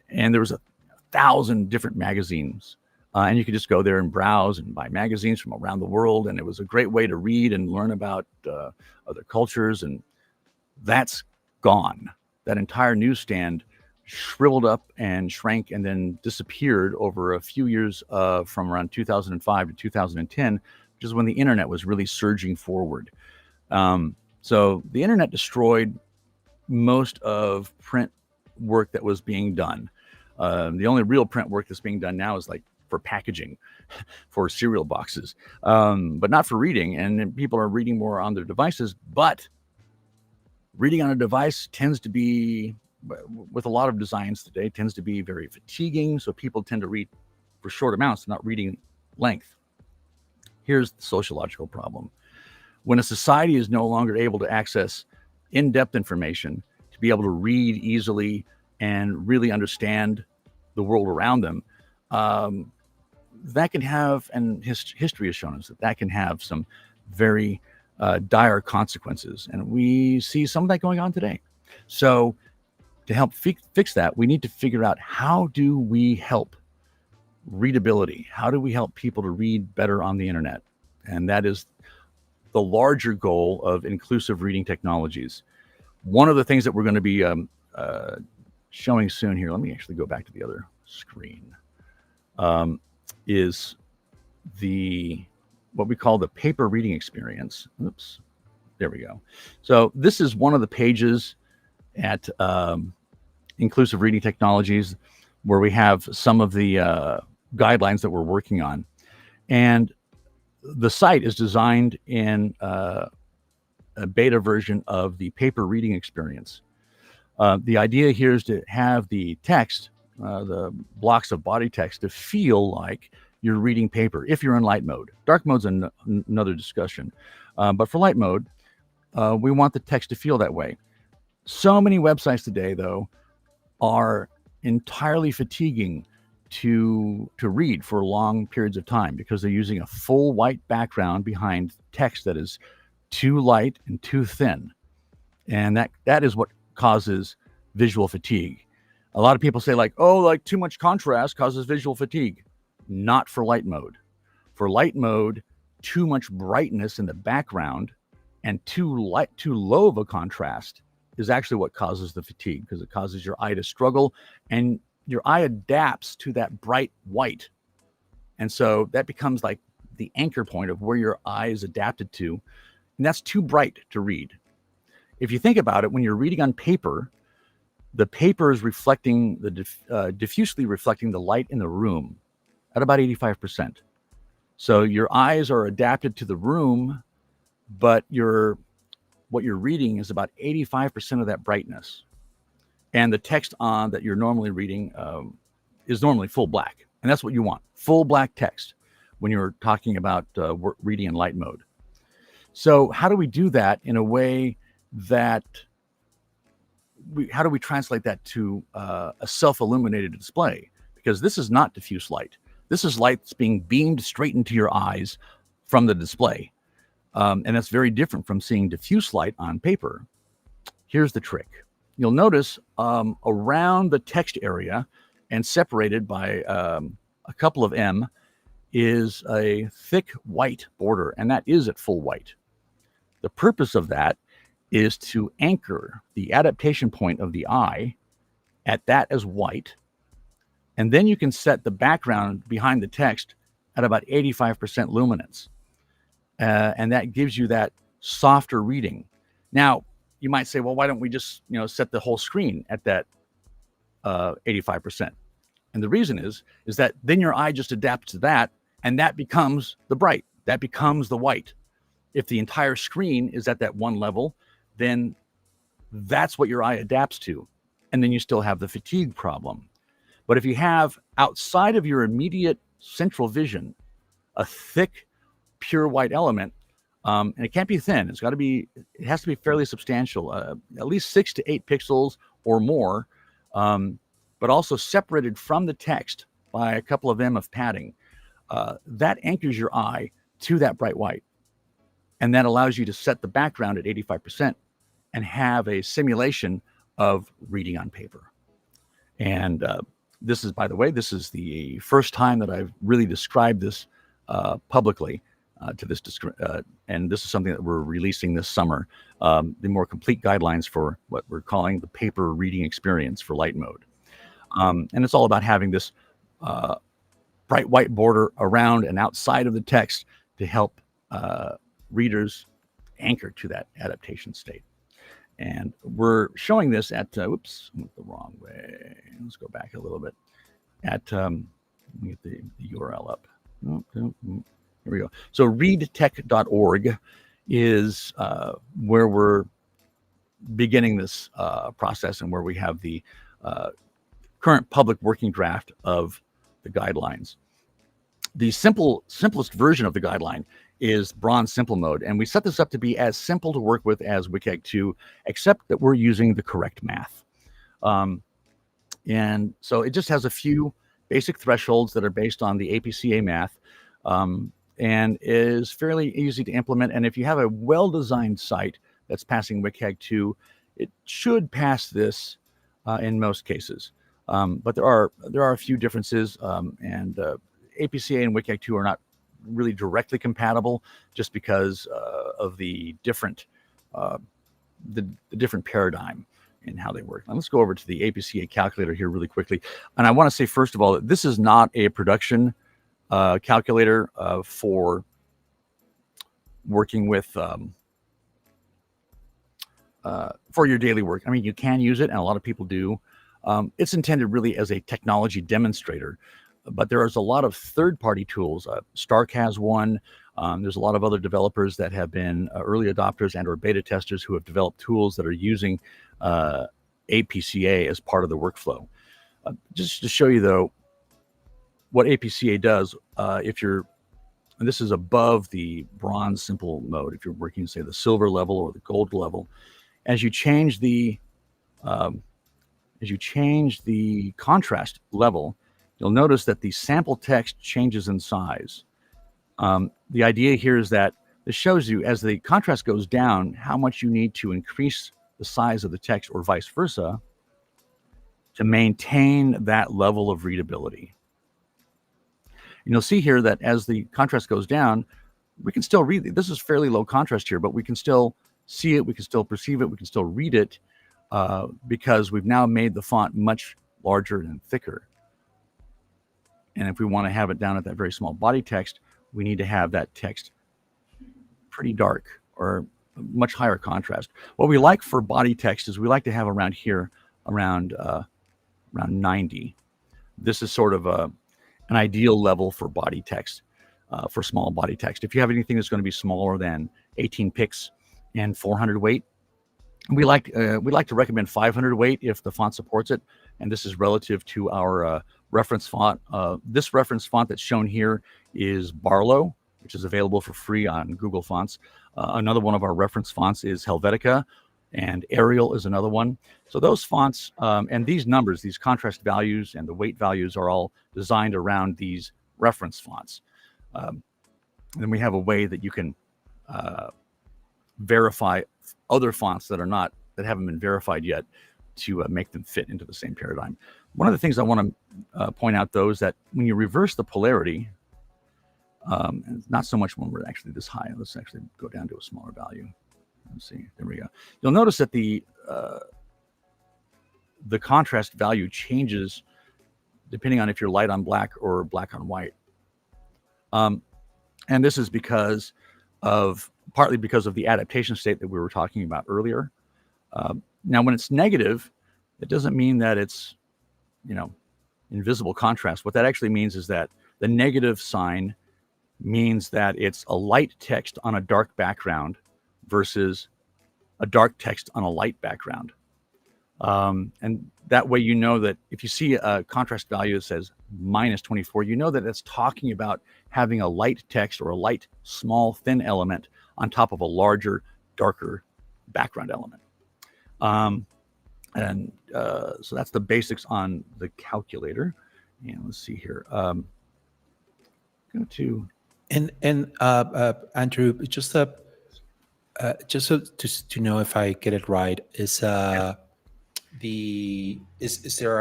And there was 1,000 different magazines. And you could just go there and browse and buy magazines from around the world. And it was a great way to read and learn about other cultures. And that's gone. That entire newsstand shriveled up and shrank and then disappeared over a few years from around 2005 to 2010, which is when the internet was really surging forward. So the internet destroyed most of print work that was being done. The only real print work that's being done now is like for packaging, for cereal boxes, but not for reading. And people are reading more on their devices, but reading on a device tends to be, with a lot of designs today, tends to be very fatiguing. So people tend to read for short amounts, not reading length. Here's the sociological problem. When a society is no longer able to access in-depth information, to be able to read easily and really understand the world around them, that can have, and history has shown us that can have some very dire consequences. And we see some of that going on today. So to help fix that, we need to figure out, how do we help readability? How do we help people to read better on the internet? And that is the larger goal of inclusive reading technologies. One of the things that we're going to be showing soon here, let me actually go back to the other screen, is what we call the paper reading experience. Oops, there we go. So this is one of the pages at Inclusive Reading Technologies, where we have some of the guidelines that we're working on. And the site is designed in a beta version of the paper reading experience. The idea here is to have the text, the blocks of body text, to feel like you're reading paper if you're in light mode. Dark mode's another discussion. But for light mode, we want the text to feel that way. So many websites today, though, are entirely fatiguing to read for long periods of time because they're using a full white background behind text that is too light and too thin. And that is what causes visual fatigue. A lot of people say too much contrast causes visual fatigue. Not for light mode. For light mode, too much brightness in the background and too low of a contrast is actually what causes the fatigue, because it causes your eye to struggle, and your eye adapts to that bright white. And so that becomes like the anchor point of where your eye is adapted to, and that's too bright to read. If you think about it, when you're reading on paper, the paper is reflecting diffusely reflecting the light in the room at about 85%. So your eyes are adapted to the room, but what you're reading is about 85% of that brightness. And the text that you're normally reading is normally full black. And that's what you want, full black text, when you're talking about reading in light mode. So how do we do that in a way that how do we translate that to a self-illuminated display? Because this is not diffuse light. This is light that's being beamed straight into your eyes from the display. And that's very different from seeing diffuse light on paper. Here's the trick. You'll notice around the text area and separated by a couple of M is a thick white border, and that is at full white. The purpose of that is to anchor the adaptation point of the eye at that as white, and then you can set the background behind the text at about 85% luminance, and that gives you that softer reading. Now, you might say, well, why don't we just set the whole screen at that 85%? And the reason is that then your eye just adapts to that, and that becomes the bright, that becomes the white. If the entire screen is at that one level, then that's what your eye adapts to, and then you still have the fatigue problem. But if you have outside of your immediate central vision a thick, pure white element, and it can't be thin, it has to be fairly substantial, at least 6 to 8 pixels or more, but also separated from the text by a couple of M of padding. That anchors your eye to that bright white, and that allows you to set the background at 85% and have a simulation of reading on paper. And this is, by the way, this is the first time that I've really described this publicly to this, and this is something that we're releasing this summer, the more complete guidelines for what we're calling the paper reading experience for light mode. And it's all about having this bright white border around and outside of the text to help readers anchor to that adaptation state. And we're showing this at, oops, I went the wrong way. Let's go back a little bit. At, let me get the URL up. Here we go. So readtech.org is where we're beginning this process, and where we have the current public working draft of the guidelines. The simplest version of the guideline is bronze simple mode, and we set this up to be as simple to work with as WCAG 2, except that we're using the correct math. And so it just has a few basic thresholds that are based on the APCA math, and is fairly easy to implement. And if you have a well-designed site that's passing WCAG 2, it should pass this in most cases. But there are a few differences, and APCA and WCAG 2 are not really directly compatible, just because of the different different paradigm in how they work. Now let's go over to the APCA calculator here really quickly. And I want to say, first of all, that this is not a production calculator for working with for your daily work. I mean, you can use it, and a lot of people do. It's intended really as a technology demonstrator, but there is a lot of third-party tools. Stark has one. There's a lot of other developers that have been early adopters and or beta testers who have developed tools that are using APCA as part of the workflow. Just to show you, though, what APCA does, and this is above the bronze simple mode, if you're working, say, the silver level or the gold level, as you change the contrast level, you'll notice that the sample text changes in size. The idea here is that this shows you, as the contrast goes down, how much you need to increase the size of the text, or vice versa, to maintain that level of readability. And you'll see here that as the contrast goes down, we can still read it. This is fairly low contrast here, but we can still see it, we can still perceive it, we can still read it, because we've now made the font much larger and thicker. And if we want to have it down at that very small body text, we need to have that text pretty dark or much higher contrast. What we like for body text is we like to have around here, around 90. This is sort of an ideal level for body text, for small body text. If you have anything that's going to be smaller than 18 pics and 400 weight, we like to recommend 500 weight if the font supports it, and this is relative to our reference font. This reference font that's shown here is Barlow, which is available for free on Google Fonts. Another one of our reference fonts is Helvetica, and Arial is another one. So those fonts and these numbers, these contrast values and the weight values, are all designed around these reference fonts. Then we have a way that you can verify other fonts that are not that haven't been verified yet to make them fit into the same paradigm. One of the things I want to point out, though, is that when you reverse the polarity, and not so much when we're actually this high. Let's actually go down to a smaller value. Let's see. There we go. You'll notice that the contrast value changes depending on if you're light on black or black on white. And this is partly because of the adaptation state that we were talking about earlier. Now, when it's negative, it doesn't mean that it's, invisible contrast. What that actually means is that the negative sign means that it's a light text on a dark background versus a dark text on a light background. And that way, that if you see a contrast value that says -24, you know that it's talking about having a light text or a light, small, thin element on top of a larger, darker background element. So that's the basics on the calculator. And let's see here. Go to Andrew, just so to know if I get it right, is there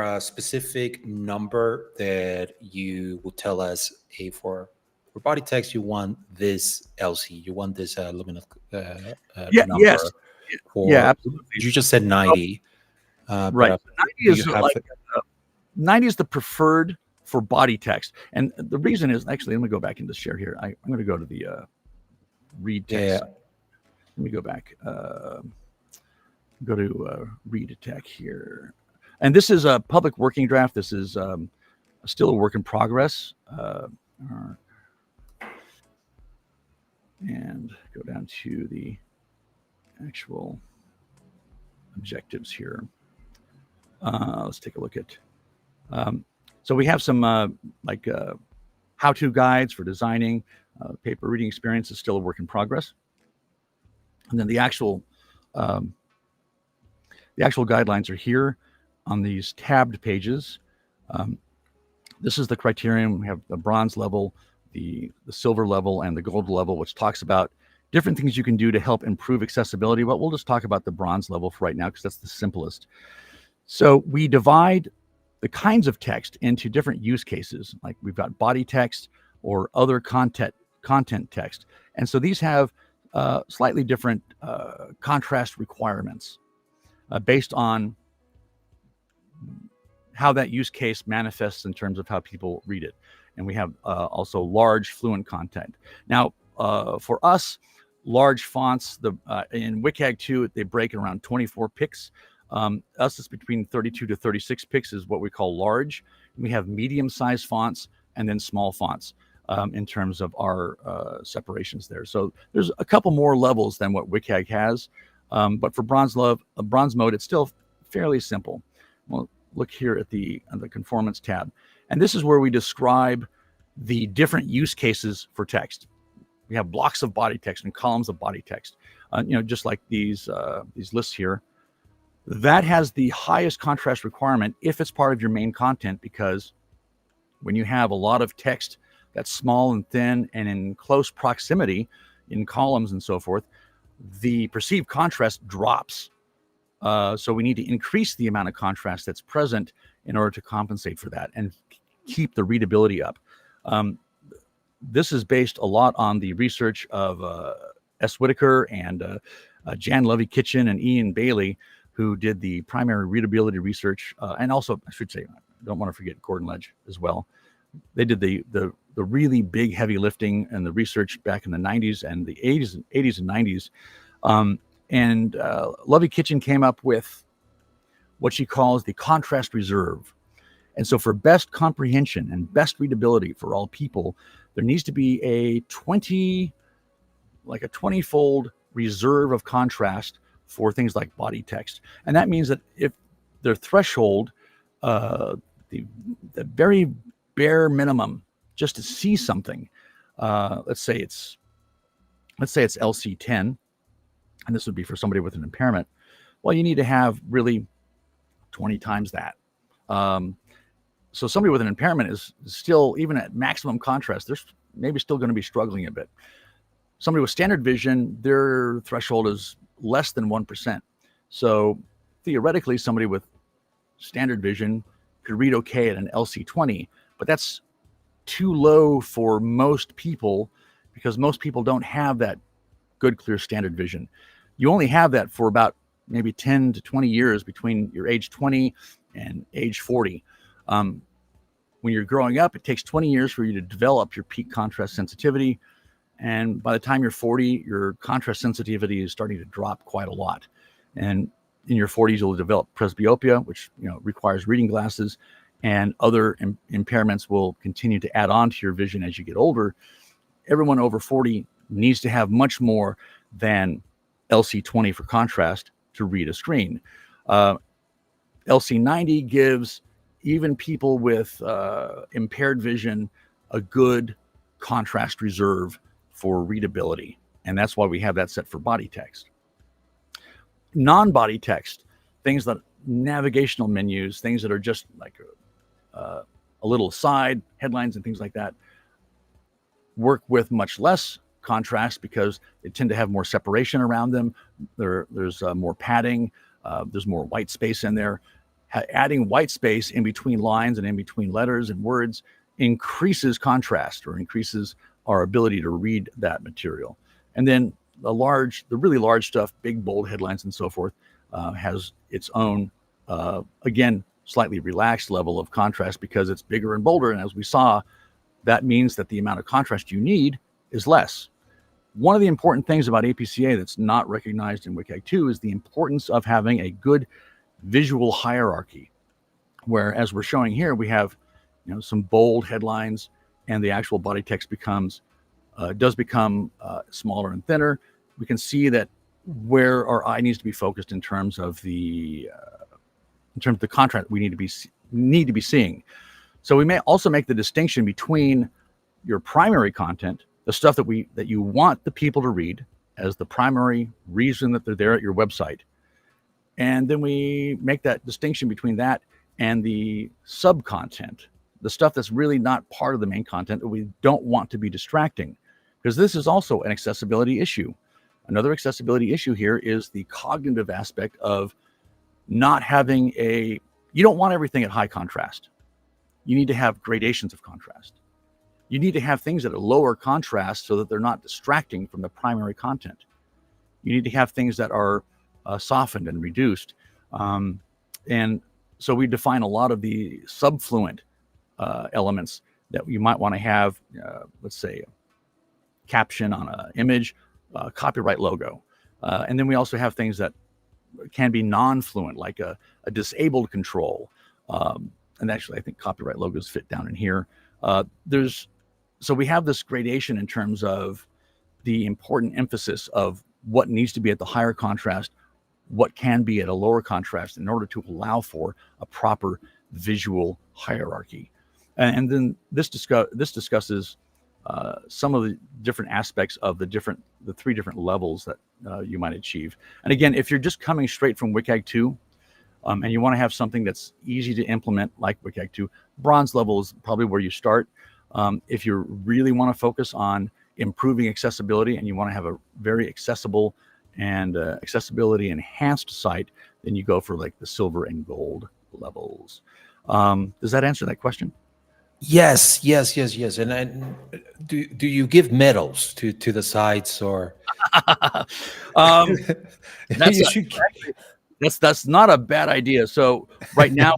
a specific number that you will tell us? For body text, you want this LC, you want this luminance number. Yes. Absolutely. You just said 90. Right. 90 is the preferred for body text. And the reason is, actually, let me go back into share here. I'm going to go to the read text. Yeah. Let me go back. Go to read tech here. And this is a public working draft. This is still a work in progress. And go down to the actual objectives here. Let's take a look at. So we have some how-to guides for designing. Paper reading experience is still a work in progress. And then the actual guidelines are here on these tabbed pages. This is the criterion. We have the bronze level, the silver level, and the gold level, which talks about different things you can do to help improve accessibility. But we'll just talk about the bronze level for right now because that's the simplest. So we divide the kinds of text into different use cases. Like we've got body text or other content text. And so these have slightly different contrast requirements based on how that use case manifests in terms of how people read it. And we have also large fluent content. Now, for us, large fonts, in WCAG 2, they break around 24 pix. Us, it's between 32 to 36 pix is what we call large. We have medium-sized fonts and then small fonts in terms of our separations there. So there's a couple more levels than what WCAG has. But for bronze mode, it's still fairly simple. Well, look here at the conformance tab. And this is where we describe the different use cases for text. We have blocks of body text and columns of body text, just like these lists here. That has the highest contrast requirement if it's part of your main content, because when you have a lot of text that's small and thin and in close proximity in columns and so forth, the perceived contrast drops. So we need to increase the amount of contrast that's present in order to compensate for that and keep the readability up. This is based a lot on the research of S. Whitaker and Jan Levy-Kitchen and Ian Bailey, who did the primary readability research, and also, I should say, I don't want to forget Gordon Ledge as well. They did the really big heavy lifting and the research back in the 90s and the 80s and 90s. And Levy-Kitchen came up with what she calls the contrast reserve. And so for best comprehension and best readability for all people, there needs to be a 20-fold reserve of contrast for things like body text. And that means that if their threshold, the very bare minimum just to see something, let's say it's LC10, and this would be for somebody with an impairment, well, you need to have really 20 times that. So somebody with an impairment is still, even at maximum contrast, they're maybe still going to be struggling a bit. Somebody with standard vision, their threshold is less than 1%. So theoretically, somebody with standard vision could read okay at an LC20, but that's too low for most people because most people don't have that good, clear standard vision. You only have that for about maybe 10 to 20 years between your age 20 and age 40. When you're growing up, it takes 20 years for you to develop your peak contrast sensitivity. And by the time you're 40, your contrast sensitivity is starting to drop quite a lot. And in your 40s, you'll develop presbyopia, which requires reading glasses, and other impairments will continue to add on to your vision as you get older. Everyone over 40 needs to have much more than LC20 for contrast to read a screen. LC90 gives even people with impaired vision a good contrast reserve for readability. And that's why we have that set for body text. Non-body text, things that navigational menus, things that are just like a little aside, headlines and things like that, work with much less contrast because they tend to have more separation around them. There's more padding. There's more white space in there. Adding white space in between lines and in between letters and words increases contrast or increases our ability to read that material. And then the really large stuff, big, bold headlines and so forth, has its own, again, slightly relaxed level of contrast because it's bigger and bolder. And as we saw, that means that the amount of contrast you need is less. One of the important things about APCA that's not recognized in WCAG 2 is the importance of having a good visual hierarchy, where, as we're showing here, we have some bold headlines and the actual body text does become smaller and thinner. We can see that where our eye needs to be focused in terms of the contrast we need to be seeing. So we may also make the distinction between your primary content, the stuff that you want the people to read as the primary reason that they're there at your website. And then we make that distinction between that and the sub-content, the stuff that's really not part of the main content that we don't want to be distracting, because this is also an accessibility issue. Another accessibility issue here is the cognitive aspect of not having you don't want everything at high contrast. You need to have gradations of contrast. You need to have things that are lower contrast so that they're not distracting from the primary content. You need to have things that are softened and reduced. And so we define a lot of the subfluent elements that you might want to have, let's say, a caption on an image, copyright logo. And then we also have things that can be non-fluent, like a disabled control. And actually, I think copyright logos fit down in here. So we have this gradation in terms of the important emphasis of what needs to be at the higher contrast, what can be at a lower contrast in order to allow for a proper visual hierarchy. And then this discusses some of the different aspects of the three different levels that you might achieve. And again, if you're just coming straight from WCAG 2 and you want to have something that's easy to implement like WCAG 2, bronze level is probably where you start. If you really want to focus on improving accessibility and you want to have a very accessible and accessibility enhanced site, then you go for like the silver and gold levels. Does that answer that question? Yes. And do you give medals to the sites or? That's not a bad idea. So right now,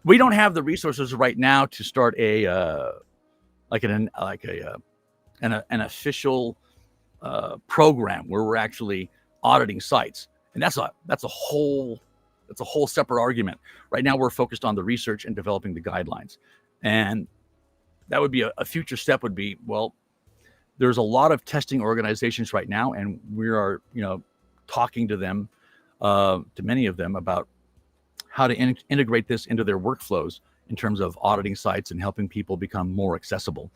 we don't have the resources right now to start an official program where we're actually auditing sites, and that's a whole separate argument. Right now, we're focused on the research and developing the guidelines, and that would be a future step. Would be, well, there's a lot of testing organizations right now, and we are talking to them, to many of them, about how to integrate this into their workflows in terms of auditing sites and helping people become more accessible.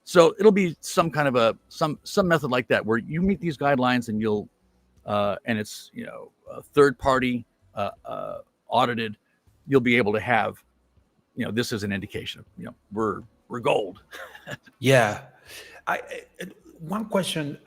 So it'll be some kind of some method like that where you meet these guidelines and you'll and it's a third party audited. You'll be able to have this is an indication of we're gold. Yeah. One question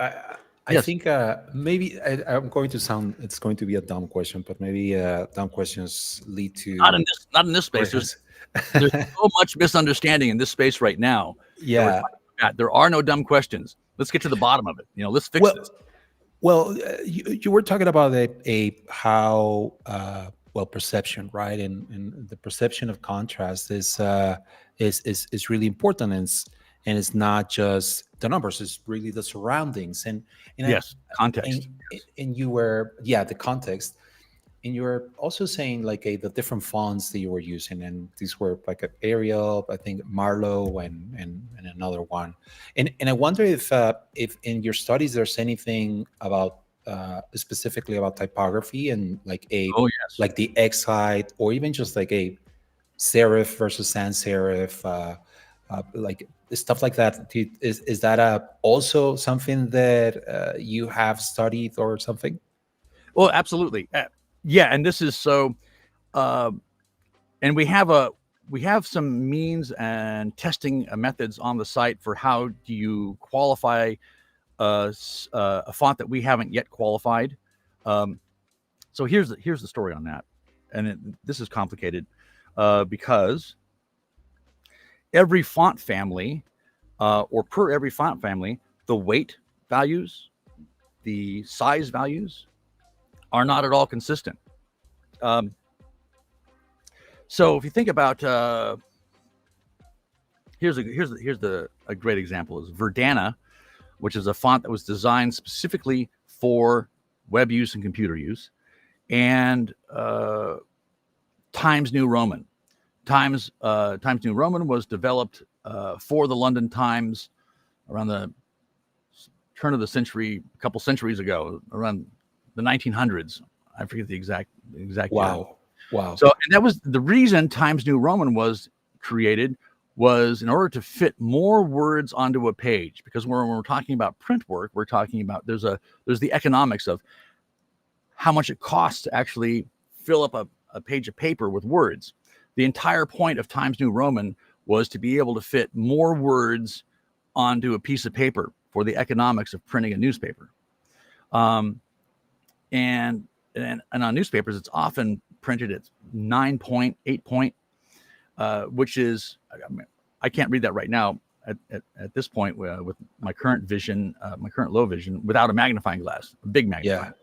I Yes, think maybe I'm going to sound. It's going to be a dumb question, but maybe dumb questions lead to not in this space. great There's answers. there's so much misunderstanding in this space right now that we're Yeah. talking about. There are no dumb questions. Let's get to the bottom of it. Let's fix Well, this. you were talking about a how well perception, right? And the perception of contrast is really important, and it's not just the numbers; it's really the surroundings, and I Yes, context. and you were, yeah, the context. And you were also saying like the different fonts that you were using, and these were like Arial, I think Marlowe, and another one. And I wonder if in your studies there's anything about specifically about typography and Oh yes. like the X height, or even just like a serif versus sans serif, like stuff like that. Is that also something that you have studied or something? Well, absolutely. Yeah, and this is so. Uh, and we have some means and testing methods on the site for how do you qualify a font that we haven't yet qualified. Um, so here's the story on that, and this is complicated because every font family, or per every font family, the weight values, the size values are not at all consistent. Um, so if you think about a great example is Verdana, which is a font that was designed specifically for web use and computer use, and Times New Roman. Times New Roman was developed for the London Times around the turn of the century, a couple centuries ago, around the 1900s. I forget the exact year. Wow. So, and that was the reason Times New Roman was created, was in order to fit more words onto a page. Because when we're talking about print work, we're talking about there's the economics of how much it costs to actually fill up a page of paper with words. The entire point of Times New Roman was to be able to fit more words onto a piece of paper for the economics of printing a newspaper. And on newspapers, it's often printed at 9 point, 8 point, which is, I can't read that right now at this point with my current vision, my current low vision, without a magnifying glass, a big magnifying. Yeah.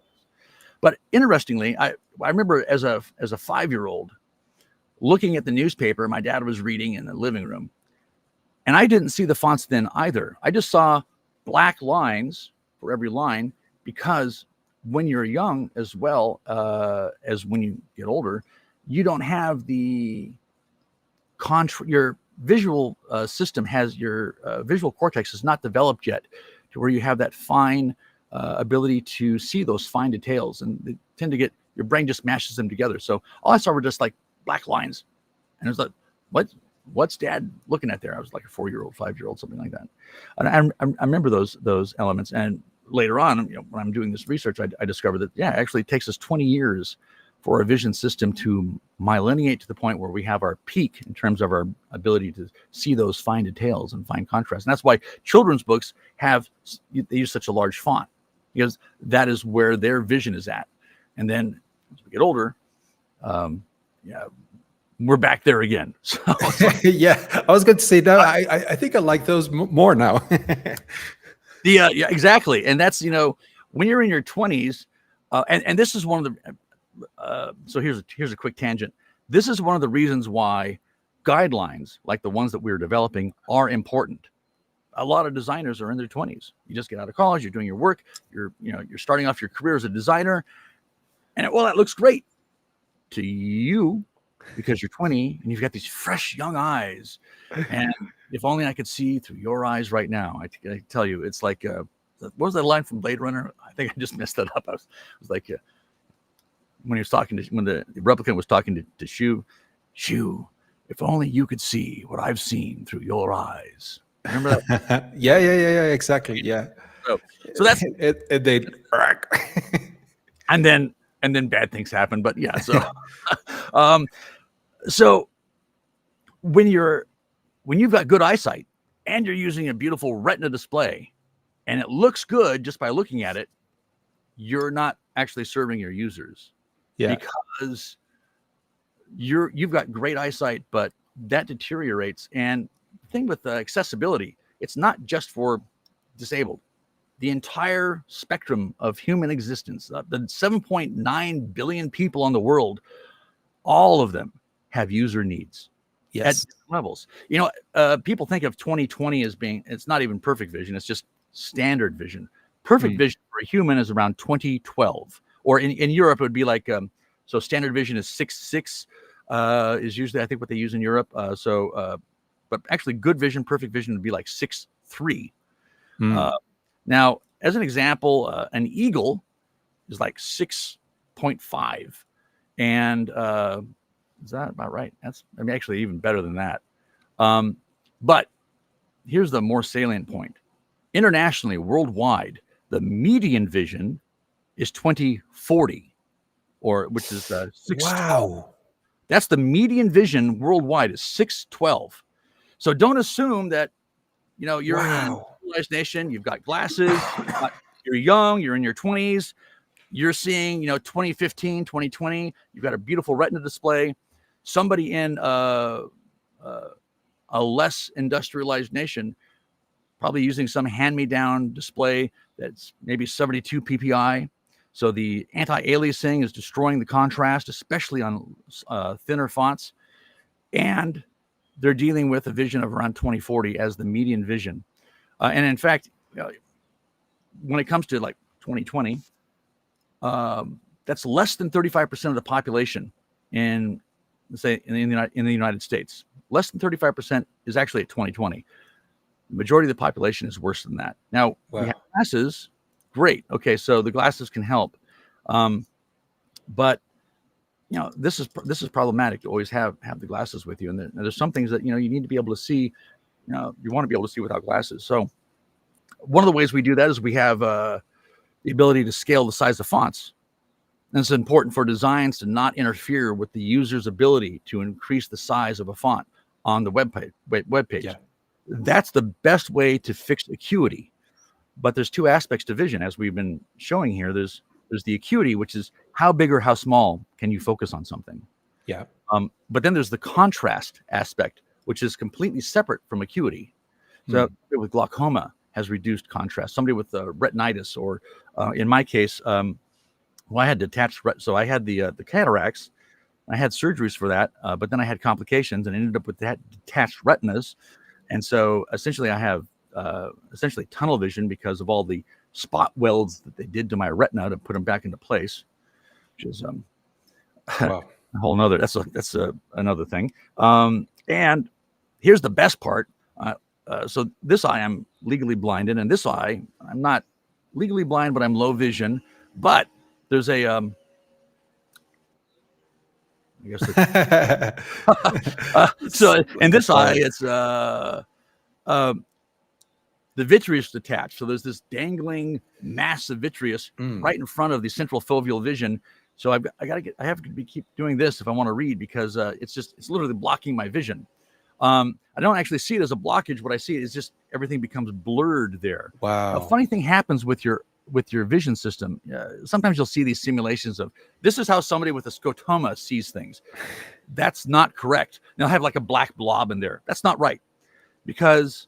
But interestingly, I remember as a 5-year-old looking at the newspaper my dad was reading in the living room, and I didn't see the fonts then either. I just saw black lines for every line, because when you're young as well as when you get older, you don't have the your visual system has your visual cortex is not developed yet to where you have that fine ability to see those fine details, and they tend to get, your brain just mashes them together. So all I saw were just like black lines, and it was like, what's dad looking at there? I was like a 4-year-old, 5-year-old, something like that. And I remember those elements. And later on, when I'm doing this research, I discovered that, yeah, actually it takes us 20 years for our vision system to myeliniate to the point where we have our peak in terms of our ability to see those fine details and fine contrast. And that's why children's books they use such a large font, because that is where their vision is at. And then as we get older, yeah, we're back there again. So Yeah, I was going to say that. I think I like those more now. yeah, exactly. And that's, when you're in your 20s, and this is one of the, so here's a quick tangent. This is one of the reasons why guidelines like the ones that we're developing are important. A lot of designers are in their 20s. You just get out of college, you're doing your work, you're starting off your career as a designer, and that looks great to you because you're 20 and you've got these fresh young eyes. And if only I could see through your eyes right now. I tell you, it's like what was that line from Blade Runner? I think I just messed that up. I was like, when he was talking to, when the replicant was talking to Shu, if only you could see what I've seen through your eyes. Remember that? Yeah, exactly. Yeah. So that's they and then bad things happen. But yeah, so so when you've got good eyesight and you're using a beautiful retina display and it looks good just by looking at it, you're not actually serving your users because you've got great eyesight, but that deteriorates. And the thing with accessibility, it's not just for disabled. The entire spectrum of human existence, the 7.9 billion people on the world, all of them have user needs at different levels. People think of 2020 as being, it's not even perfect vision. It's just standard vision. Perfect vision for a human is around 2012, or in Europe, it would be like, so standard vision is 6.6 is usually, I think, what they use in Europe. But actually good vision, perfect vision would be like 6.3. Now, as an example, an eagle is like 6.5. And is that about right? That's, I mean, actually even better than that. But here's the more salient point. Internationally, worldwide, the median vision is 2040, or which is 6. Wow. That's the median vision worldwide is 612. So don't assume that, you're in a civilized nation, you've got glasses, you're young, you're in your 20s, you're seeing, 2015, 2020, you've got a beautiful retina display. Somebody in a less industrialized nation, probably using some hand-me-down display that's maybe 72 ppi. So the anti-aliasing is destroying the contrast, especially on thinner fonts. And they're dealing with a vision of around 2040 as the median vision. And in fact, when it comes to like 2020, that's less than 35% of the population in, let's say, in the United States. Less than 35% is actually at 2020. The majority of the population is worse than that. Now, we have glasses. Great. Okay, so the glasses can help. But this is problematic to always have the glasses with you. And there's some things that you need to be able to see. You want to be able to see without glasses. So one of the ways we do that is we have the ability to scale the size of fonts. And it's important for designs to not interfere with the user's ability to increase the size of a font on the web page. Yeah. That's the best way to fix acuity. But there's two aspects to vision, as we've been showing here. There's the acuity, which is how big or how small can you focus on something. Yeah. But then there's the contrast aspect, which is completely separate from acuity. So with glaucoma has reduced contrast. Somebody with retinitis, or in my case, I had detached. So I had the cataracts. I had surgeries for that, but then I had complications and ended up with that detached retinas. And so essentially I have essentially tunnel vision because of all the spot welds that they did to my retina to put them back into place, which is a whole nother, that's another thing. And here's the best part. So this eye, I'm legally blinded, and this eye, I'm not legally blind, but I'm low vision. But there's a, I guess, so in this eye, it's the vitreous detached. So there's this dangling mass of vitreous right in front of the central foveal vision. So I have to keep doing this if I want to read, because it's literally blocking my vision. I don't actually see it as a blockage. What I see is just everything becomes blurred there. Wow. A funny thing happens with your vision system. Sometimes you'll see these simulations of, this is how somebody with a scotoma sees things. That's not correct. They'll have like a black blob in there. That's not right, because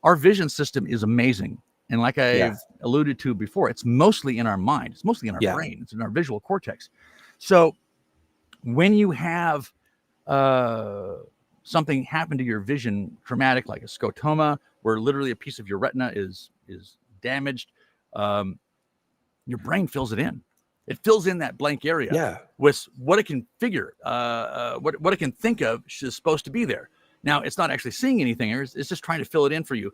our vision system is amazing. And like I've alluded to before, it's mostly in our mind. It's mostly in our brain. It's in our visual cortex. So when you have something happen to your vision, traumatic, like a scotoma, where literally a piece of your retina is damaged, your brain fills it in. It fills in that blank area with what it can figure, what it can think of is supposed to be there. Now, it's not actually seeing anything. It's just trying to fill it in for you.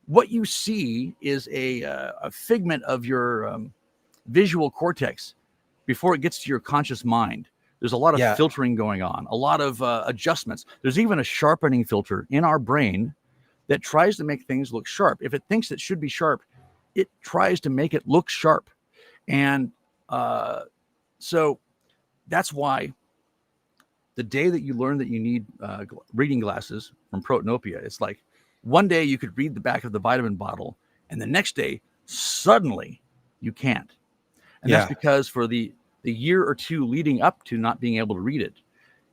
What you see is a figment of your visual cortex before it gets to your conscious mind. There's a lot of filtering going on, a lot of adjustments. There's even a sharpening filter in our brain that tries to make things look sharp. If it thinks it should be sharp, it tries to make it look sharp. And so that's why the day that you learn that you need reading glasses from Protanopia, it's like one day you could read the back of the vitamin bottle, and the next day Suddenly, you can't. And that's Yeah. because for the year or two leading up to not being able to read it,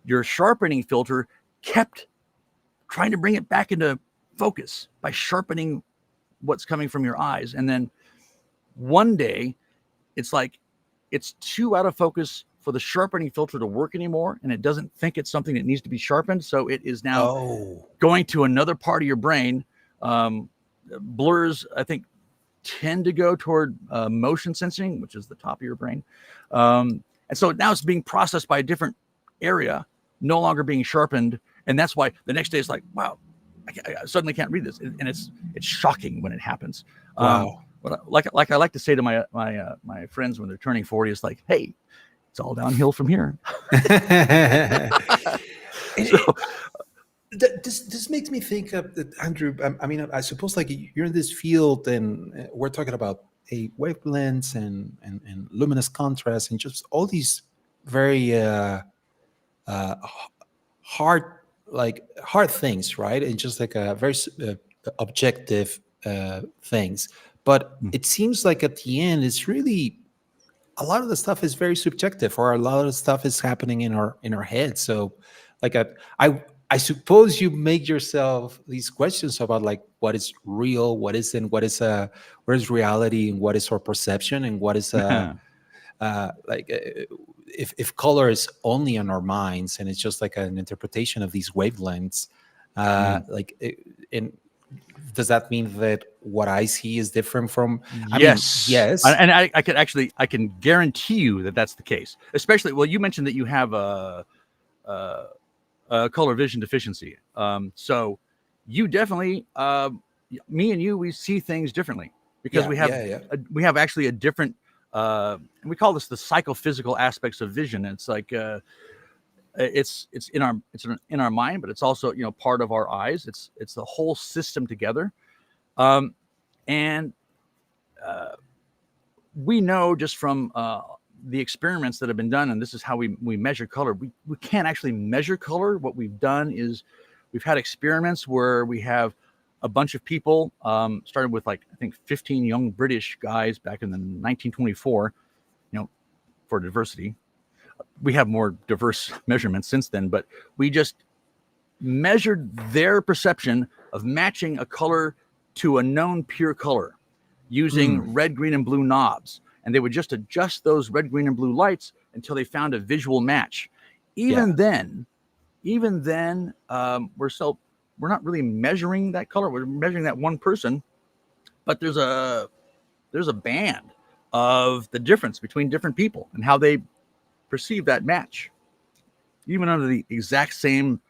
your sharpening filter kept trying to bring it back into focus by sharpening what's coming from your eyes. And then one day, it's like it's too out of focus for the sharpening filter to work anymore, and it doesn't think it's something that needs to be sharpened. So it is now Oh. going to another part of your brain. Blurs, I think, tend to go toward motion sensing, which is the top of your brain. And so now it's being processed by a different area, no longer being sharpened. And that's why the next day it's like, wow, I suddenly can't read this. And it's shocking when it happens. Wow. But like I like to say to my friends when they're turning 40, it's like, hey, it's all downhill from here. So, this makes me think of Andrew. I mean, I suppose like you're in this field, and we're talking about a wavelengths and luminous contrast, and just all these very hard hard things, right? And just like a very objective things. But it seems like at the end, it's really a lot of the stuff is very subjective, or a lot of the stuff is happening in our head. So like I suppose you make yourself these questions about like what is real, what isn't, what is reality, and what is our perception, and what is if color is only in our minds and it's just like an interpretation of these wavelengths, and does that mean that what I see is different from? yes. Yes. And I can guarantee you that that's the case. Especially, well, you mentioned that you have a color vision deficiency. So you definitely, me and you, we see things differently because we have actually a different, we call this the psychophysical aspects of vision. It's like, it's in our mind, but it's also, part of our eyes. It's the whole system together. And we know just from the experiments that have been done, and this is how we measure color. We can't actually measure color. What we've done is we've had experiments where we have a bunch of people, started with like, I think 15 young British guys back in the 1924, for diversity. We have more diverse measurements since then, but we just measured their perception of matching a color to a known pure color using red, green, and blue knobs. And they would just adjust those red, green, and blue lights until they found a visual match. Even then, we're not really measuring that color. We're measuring that one person, but there's a band of the difference between different people and how they perceive that match, even under the exact same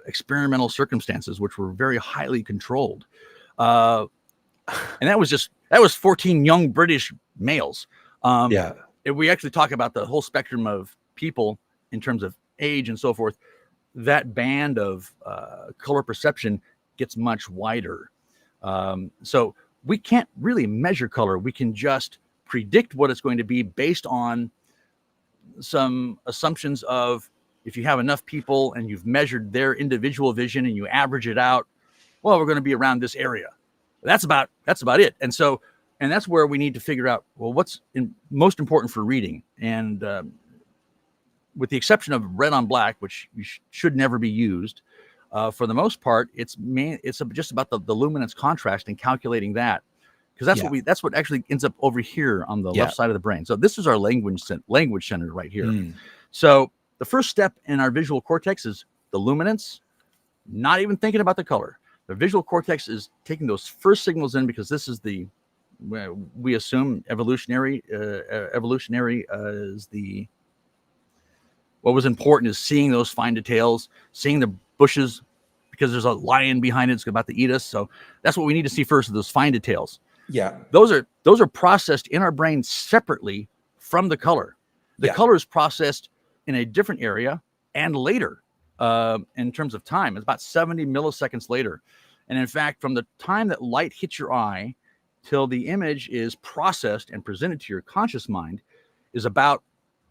experimental circumstances, which were very highly controlled. And that was 14 young British males. If we actually talk about the whole spectrum of people in terms of age and so forth, that band of color perception gets much wider. So we can't really measure color. We can just predict what it's going to be based on some assumptions of, if you have enough people and you've measured their individual vision and you average it out, well, we're going to be around this area. That's about it. And that's where we need to figure out, well, what's most important for reading. And with the exception of red on black, which should never be used, for the most part, it's just about the luminance contrast and calculating that, because that's what actually ends up over here on the left side of the brain. So this is our language center right here. So the first step in our visual cortex is the luminance, not even thinking about the color. The visual cortex is taking those first signals in, because this is we assume evolutionary is what was important is seeing those fine details, seeing the bushes, because there's a lion behind it, it's about to eat us. So that's what we need to see first, those fine details. Yeah. Those are processed in our brain separately from the color. The color is processed in a different area and later, in terms of time. It's about 70 milliseconds later. And in fact, from the time that light hits your eye till the image is processed and presented to your conscious mind is about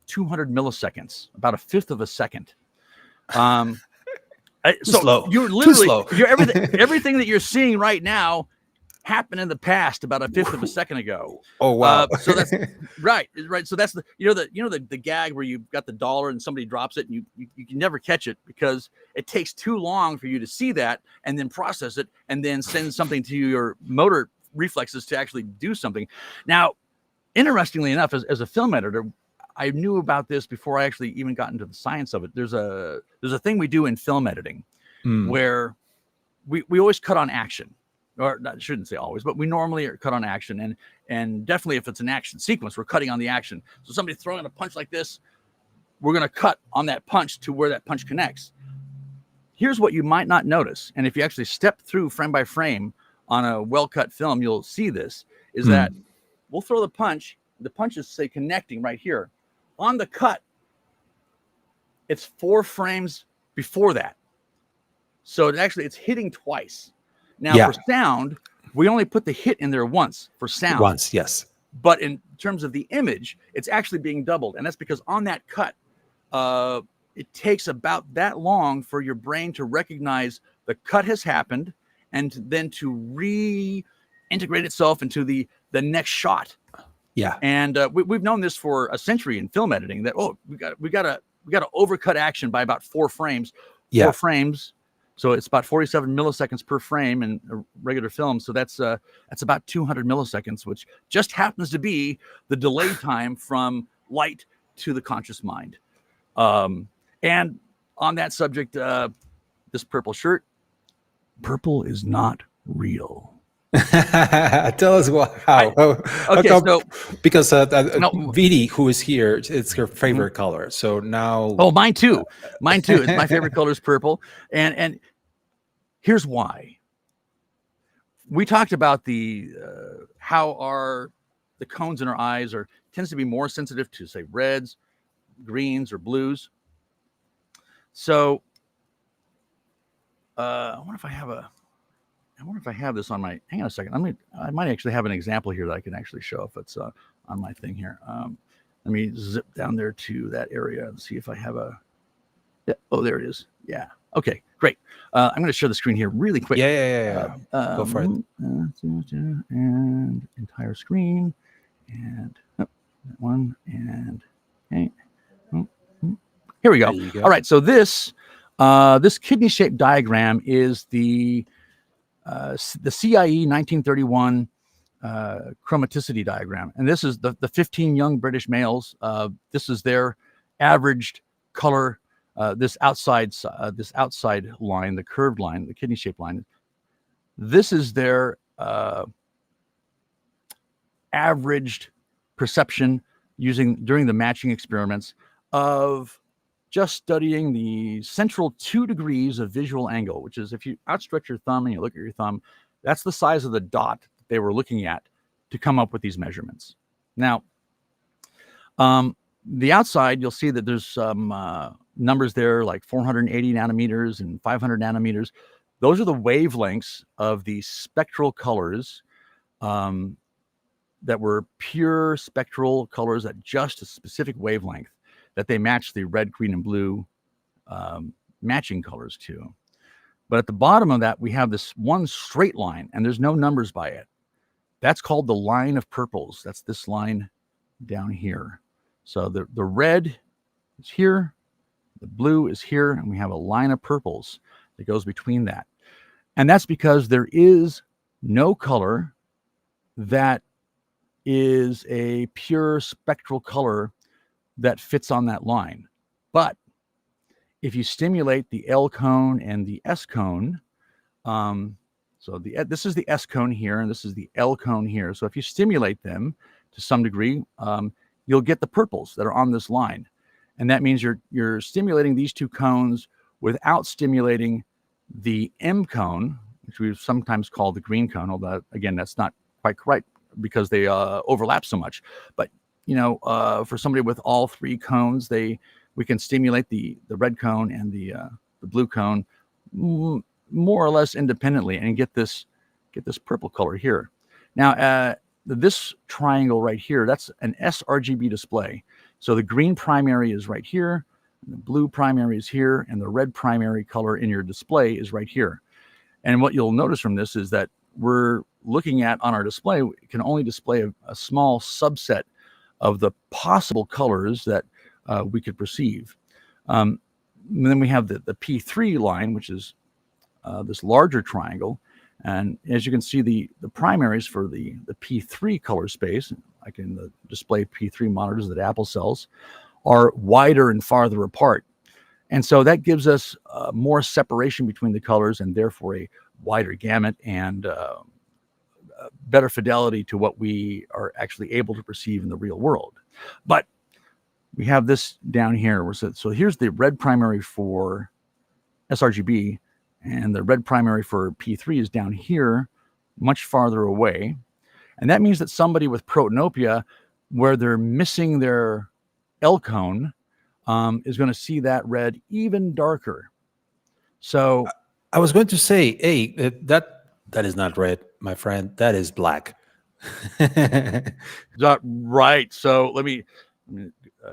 200 milliseconds, about a fifth of a second. So slow. you're literally, Too slow. everything that you're seeing right now happened in the past about a fifth of a second ago. Oh wow! So that's right. So that's the gag where you've got the dollar and somebody drops it and you can never catch it because it takes too long for you to see that and then process it and then send something to your motor reflexes to actually do something. Now, interestingly enough, as a film editor, I knew about this before I actually even got into the science of it. There's a thing we do in film editing where we always cut on action. Or I shouldn't say always, but we normally are cut on action, and definitely if it's an action sequence, we're cutting on the action. So somebody throwing a punch like this, we're going to cut on that punch to where that punch connects. Here's what you might not notice, and if you actually step through frame by frame on a well-cut film, you'll see this, is that we'll throw the punch is, say, connecting right here. On the cut, it's 4 frames before that. So it's hitting twice. Now, for sound, we only put the hit in there once for sound. Once, yes. But in terms of the image, it's actually being doubled. And that's because on that cut, it takes about that long for your brain to recognize the cut has happened and then to reintegrate itself into the next shot. Yeah. And we've known this for a century in film editing that, we got to overcut action by about 4 frames. 4 frames. So it's about 47 milliseconds per frame in a regular film. So that's about 200 milliseconds, which just happens to be the delay time from light to the conscious mind. And on that subject, this purple shirt, purple is not real. Tell us how. Okay, so because Vidi, who is here, it's her favorite color. So now, mine too. It's my favorite color is purple, and here's why. We talked about the how the cones in our eyes tends to be more sensitive to, say, reds, greens, or blues. So I wonder if I have this on my. Hang on a second. I might actually have an example here that I can actually show if it's on my thing here. Let me zip down there to that area and see if I have a. Yeah, there it is. Yeah. Okay. Great. I'm going to share the screen here really quick. Yeah. Go for it. And entire screen, and that one, and okay. Here we go. All right. So this kidney-shaped diagram is the CIE 1931 chromaticity diagram, and this is the 15 young British males. This is their averaged color. This outside line, the curved line, the kidney-shaped line. This is their averaged perception during the matching experiments of just studying the central 2 degrees of visual angle, which is if you outstretch your thumb and you look at your thumb, that's the size of the dot that they were looking at to come up with these measurements. Now, the outside, you'll see that there's some numbers there like 480 nanometers and 500 nanometers. Those are the wavelengths of the spectral colors that were pure spectral colors at just a specific wavelength that they match the red, green, and blue matching colors to. But at the bottom of that, we have this one straight line, and there's no numbers by it. That's called the line of purples. That's this line down here. So the red is here, the blue is here, and we have a line of purples that goes between that. And that's because there is no color that is a pure spectral color that fits on that line. But if you stimulate the L cone and the S cone, this is the S cone here, and this is the L cone here. So if you stimulate them to some degree, you'll get the purples that are on this line. And that means you're stimulating these 2 cones without stimulating the M cone, which we sometimes call the green cone, although, again, that's not quite correct because they overlap so much. But for somebody with all 3 cones, we can stimulate the red cone and the blue cone more or less independently and get this purple color here. Now, this triangle right here, that's an sRGB display. So the green primary is right here, the blue primary is here, and the red primary color in your display is right here. And what you'll notice from this is that we're looking at on our display can only display a small subset of the possible colors that we could perceive. And then we have the P3 line, which is this larger triangle. And as you can see, the primaries for the P3 color space, like in the display P3 monitors that Apple sells, are wider and farther apart. And so that gives us more separation between the colors and therefore a wider gamut and better fidelity to what we are actually able to perceive in the real world. But we have this down here. So here's the red primary for sRGB, and the red primary for P3 is down here, much farther away. And that means that somebody with protanopia, where they're missing their L cone, is going to see that red even darker. So I was going to say, hey, that is not red, my friend. That is black. Right. So let me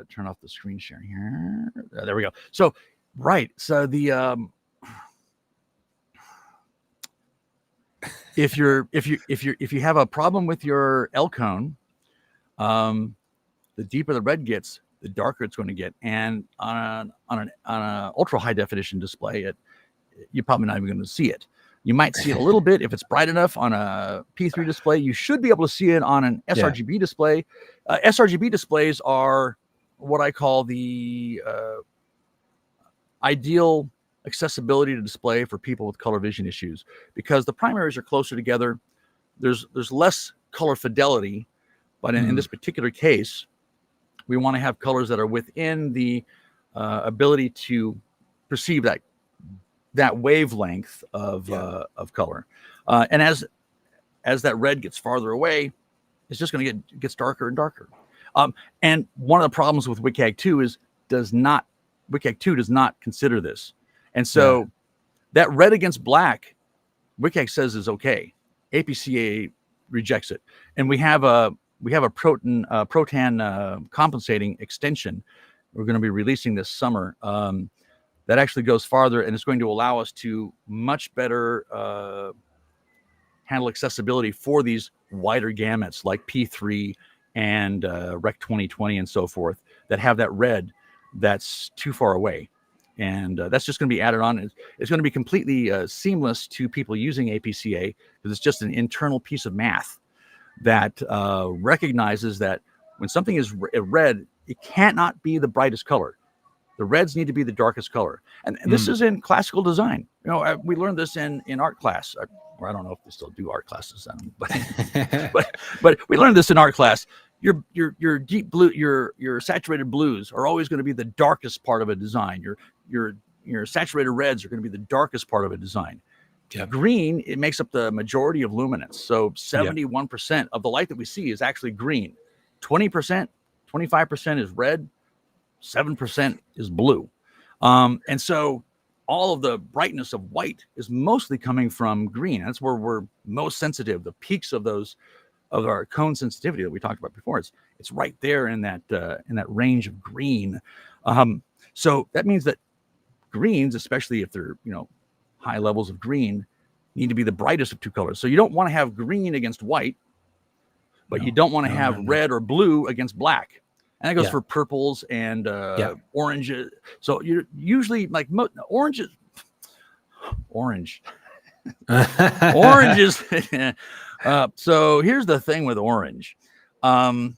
turn off the screen sharing here. There we go. So right. So the if you have a problem with your L cone, the deeper the red gets, the darker it's going to get. And on an ultra high definition display, you're probably not even going to see it. You might see it a little bit if it's bright enough on a P3 display. You should be able to see it on an sRGB display. sRGB displays are what I call the ideal accessibility to display for people with color vision issues, because the primaries are closer together. There's less color fidelity, but in this particular case, we want to have colors that are within the ability to perceive that wavelength of color. And as that red gets farther away, it's just going to gets darker and darker. And one of the problems with WCAG 2 is WCAG 2 does not consider this. And so that red against black, WCAG says is okay. APCA rejects it. And we have a protan compensating extension we're going to be releasing this summer that actually goes farther, and it's going to allow us to much better handle accessibility for these wider gamuts like P3 and Rec 2020 and so forth that have that red that's too far away. And that's just going to be added on. It's going to be completely seamless to people using APCA, because it's just an internal piece of math that recognizes that when something is red, it cannot be the brightest color. The reds need to be the darkest color. And this is in classical design. You know, we learned this in art class. Or I don't know if they still do art classes, but we learned this in art class. Your deep blue, your saturated blues are always going to be the darkest part of a design. Your saturated reds are going to be the darkest part of a design. Yeah. Green, it makes up the majority of luminance. So 71% of the light that we see is actually green. 20%, 25% is red. 7% is blue. And so all of the brightness of white is mostly coming from green. That's where we're most sensitive. The peaks of our cone sensitivity that we talked about before, it's right there in that range of green. So that means that greens, especially if they're high levels of green, need to be the brightest of two colors. So you don't want to have green against white, but you don't want to have red or blue against black. And that goes for purples and oranges. So you're usually like oranges. Orange. Oranges. So here's the thing with orange. It's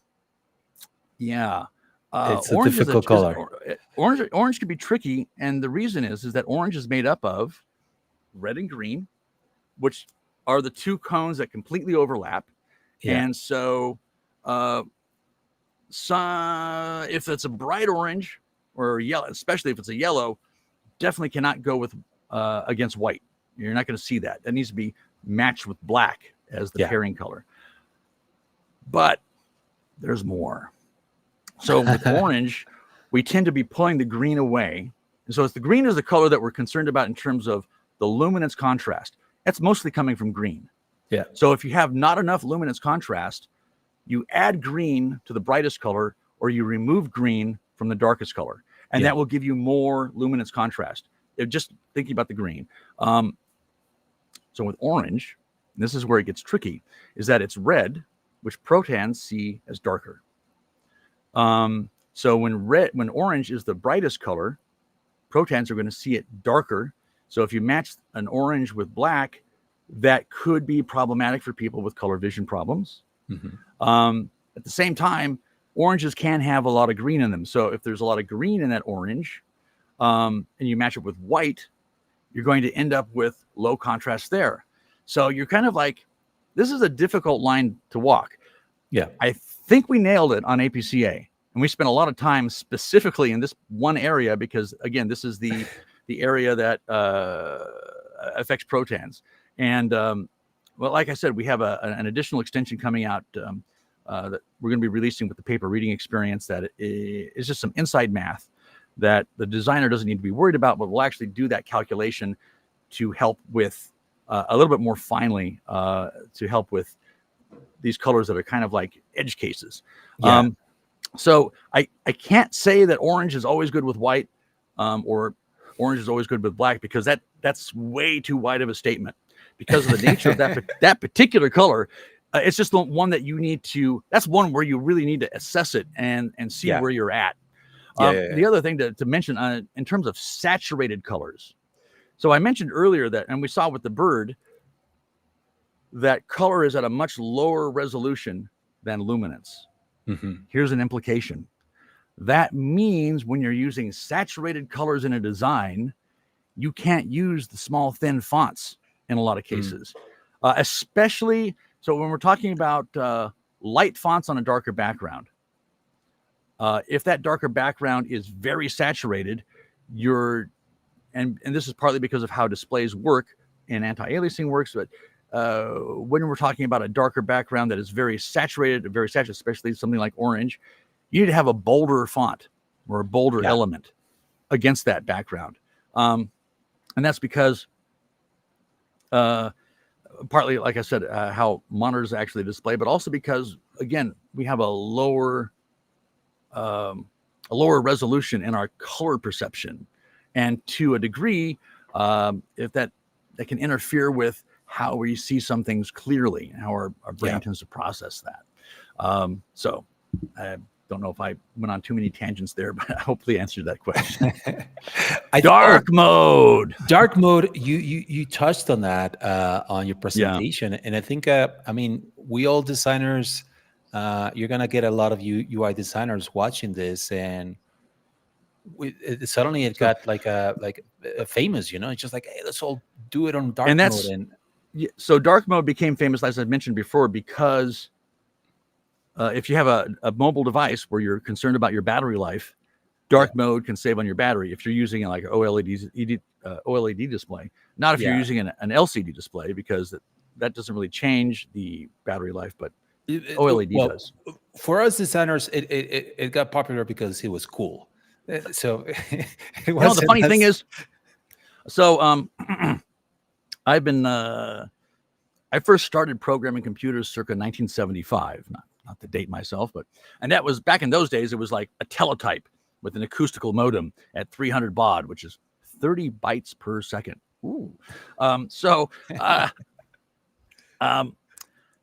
a difficult color. Orange can be tricky, and the reason is that orange is made up of red and green, which are the two cones that completely overlap. And so if it's a bright orange or yellow, especially if it's a yellow, definitely cannot go with against white. You're not going to see that. That needs to be matched with black as the pairing color. But there's more. So with orange, we tend to be pulling the green away. And so the green is the color that we're concerned about in terms of the luminance contrast. That's mostly coming from green. Yeah. So if you have not enough luminance contrast, you add green to the brightest color, or you remove green from the darkest color. And that will give you more luminance contrast. Just thinking about the green. So with orange, this is where it gets tricky, is that it's red, which protons see as darker. So when orange is the brightest color, protons are going to see it darker. So if you match an orange with black, that could be problematic for people with color vision problems. At the same time, oranges can have a lot of green in them. So if there's a lot of green in that orange, and you match it with white, you're going to end up with low contrast there. So you're kind of like, this is a difficult line to walk. Yeah. I think we nailed it on APCA. And we spent a lot of time specifically in this one area because, again, this is the area that affects protons. And, well, like I said, we have an additional extension coming out that we're going to be releasing with the paper reading experience that is just some inside math that the designer doesn't need to be worried about, but will actually do that calculation to help with a little bit more finely to help with these colors that are kind of like edge cases. Yeah. So I can't say that orange is always good with white or orange is always good with black because that's way too wide of a statement because of the nature of that particular color. It's just the one that you need to, that's one where you really need to assess it and see where you're at. The other thing to mention in terms of saturated colors. So I mentioned earlier that, and we saw with the bird, that color is at a much lower resolution than luminance. Here's an implication. That means when you're using saturated colors in a design, you can't use the small, thin fonts in a lot of cases. Especially, so when we're talking about light fonts on a darker background, if that darker background is very saturated, and this is partly because of how displays work and anti-aliasing works, but when we're talking about a darker background that is very saturated, especially something like orange, you need to have a bolder font or a bolder element against that background. And that's because partly, like I said, how monitors actually display, but also because, again, we have a lower resolution in our color perception. And to a degree, if that can interfere with how we see some things clearly and how our brain tends to process that. So I don't know if I went on too many tangents there, but I hopefully answered that question. Dark mode. Dark mode. You touched on that on your presentation, and I think I mean we all designers. You're gonna get a lot of UI designers watching this, and suddenly it got like a famous. It's just like, hey, let's all do it on dark mode. And so dark mode became famous, as I mentioned before, because if you have a mobile device where you're concerned about your battery life, dark mode can save on your battery. If you're using like an OLED display, not if you're using an LCD display, because that doesn't really change the battery life, but OLED does. For us designers, it got popular because it was cool. So the funny thing is, so I've been I first started programming computers circa 1975, not to date myself, and that was back in those days. It was like a teletype with an acoustical modem at 300 baud, which is 30 bytes per second. Ooh.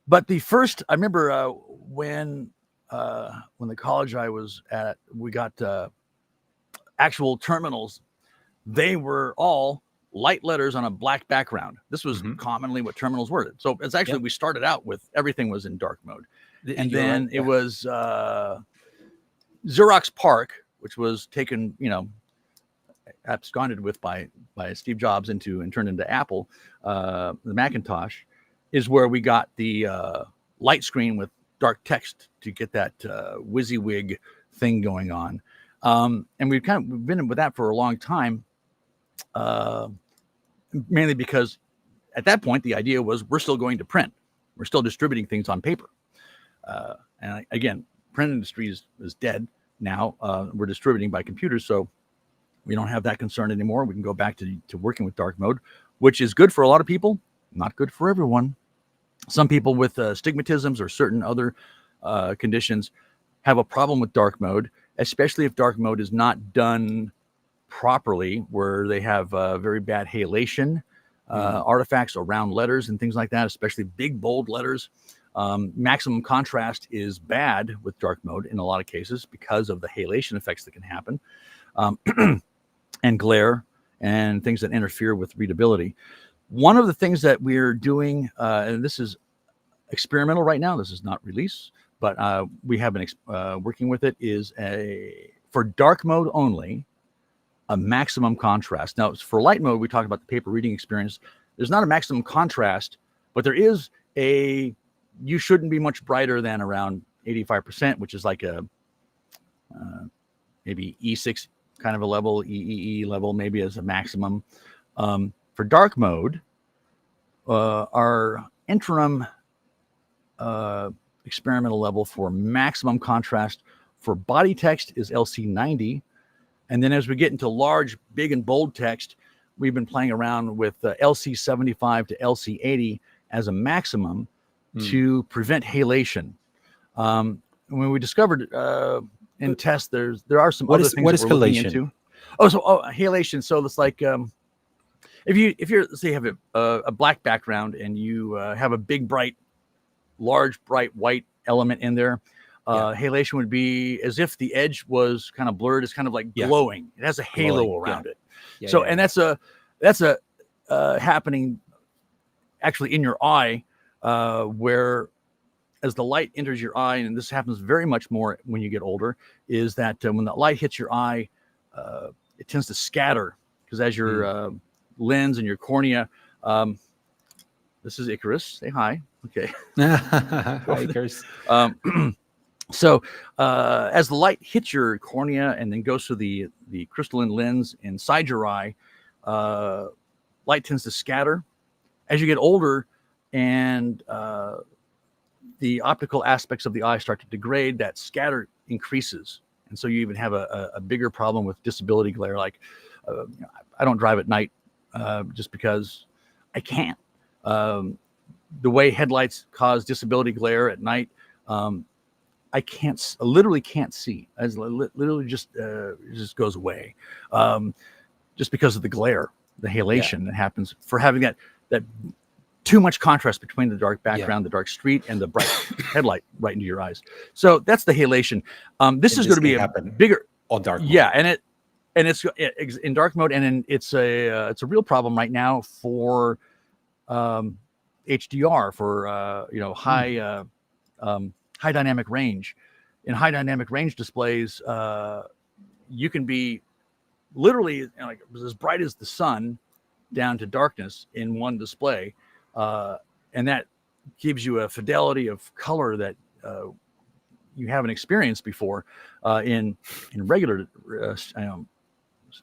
But the first, I remember when the college I was at, we got actual terminals. They were all light letters on a black background. This was commonly what terminals were. So it's actually, we started out with everything was in dark mode. And then it was Xerox PARC, which was taken, absconded with by Steve Jobs and turned into Apple, the Macintosh, is where we got the light screen with dark text to get that WYSIWYG thing going on. And we've been with that for a long time, mainly because at that point, the idea was we're still going to print. We're still distributing things on paper. And again, print industry is dead now. We're distributing by computers, so we don't have that concern anymore. We can go back to working with dark mode, which is good for a lot of people, not good for everyone. Some people with stigmatisms or certain other conditions have a problem with dark mode, especially if dark mode is not done properly, where they have very bad halation. artifacts around letters and things like that, especially big, bold letters. Maximum contrast is bad with dark mode in a lot of cases because of the halation effects that can happen, and glare and things that interfere with readability. One of the things that we're doing, and this is experimental right now, this is not release, but we have been working with it, is for dark mode only, a maximum contrast. Now, for light mode, we talked about the paper reading experience. There's not a maximum contrast, but there is you shouldn't be much brighter than around 85%, which is like a maybe E6 kind of a level, EEE level, maybe as a maximum. For dark mode, our interim experimental level for maximum contrast for body text is LC90. And then as we get into large, big, and bold text, we've been playing around with LC75 to LC80 as a maximum to prevent halation. When we discovered in tests, there are some other things that we're looking into. Halation. So it's like if you're say you have a black background and you have a big, large, bright white element in there. Halation would be as if the edge was kind of blurred. It's kind of like glowing. It has a halo around it. And that's a happening actually in your eye, where as the light enters your eye, and this happens very much more when you get older, is that when the light hits your eye, it tends to scatter because as your lens and your cornea, this is Icarus. Say hi. Okay. Hi, Icarus. So as the light hits your cornea and then goes through the crystalline lens inside your eye, light tends to scatter. As you get older and the optical aspects of the eye start to degrade, that scatter increases. And so you even have a bigger problem with disability glare. Like I don't drive at night just because I can't. The way headlights cause disability glare at night, I literally can't see. As literally just goes away, just because of the glare, the halation that happens for having that too much contrast between the dark background, the dark street, and the bright headlight right into your eyes. So that's the halation. This is going to be a bigger on dark mode. Yeah, and it's in dark mode, and it's a real problem right now for HDR, for high dynamic range. In high dynamic range displays, you can be literally like as bright as the sun down to darkness in one display, and that gives you a fidelity of color that you haven't experienced before in regular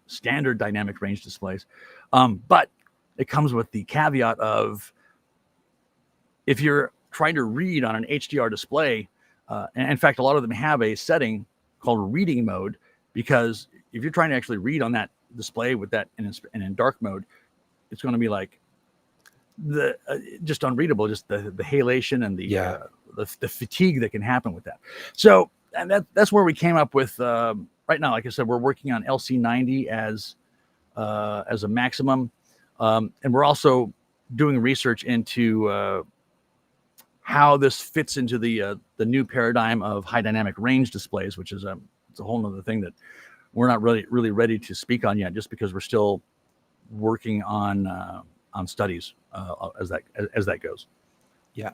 standard dynamic range displays. But it comes with the caveat of if you're trying to read on an HDR display, and in fact, a lot of them have a setting called reading mode, because if you're trying to actually read on that display with that and in dark mode, it's going to be like just unreadable, just the halation and the fatigue that can happen with that. So, and that's where we came up with right now. Like I said, we're working on LC90 as a maximum, and we're also doing research into how this fits into the new paradigm of high dynamic range displays, which is it's a whole nother thing that we're not really ready to speak on yet, just because we're still working on studies as that goes. Yeah.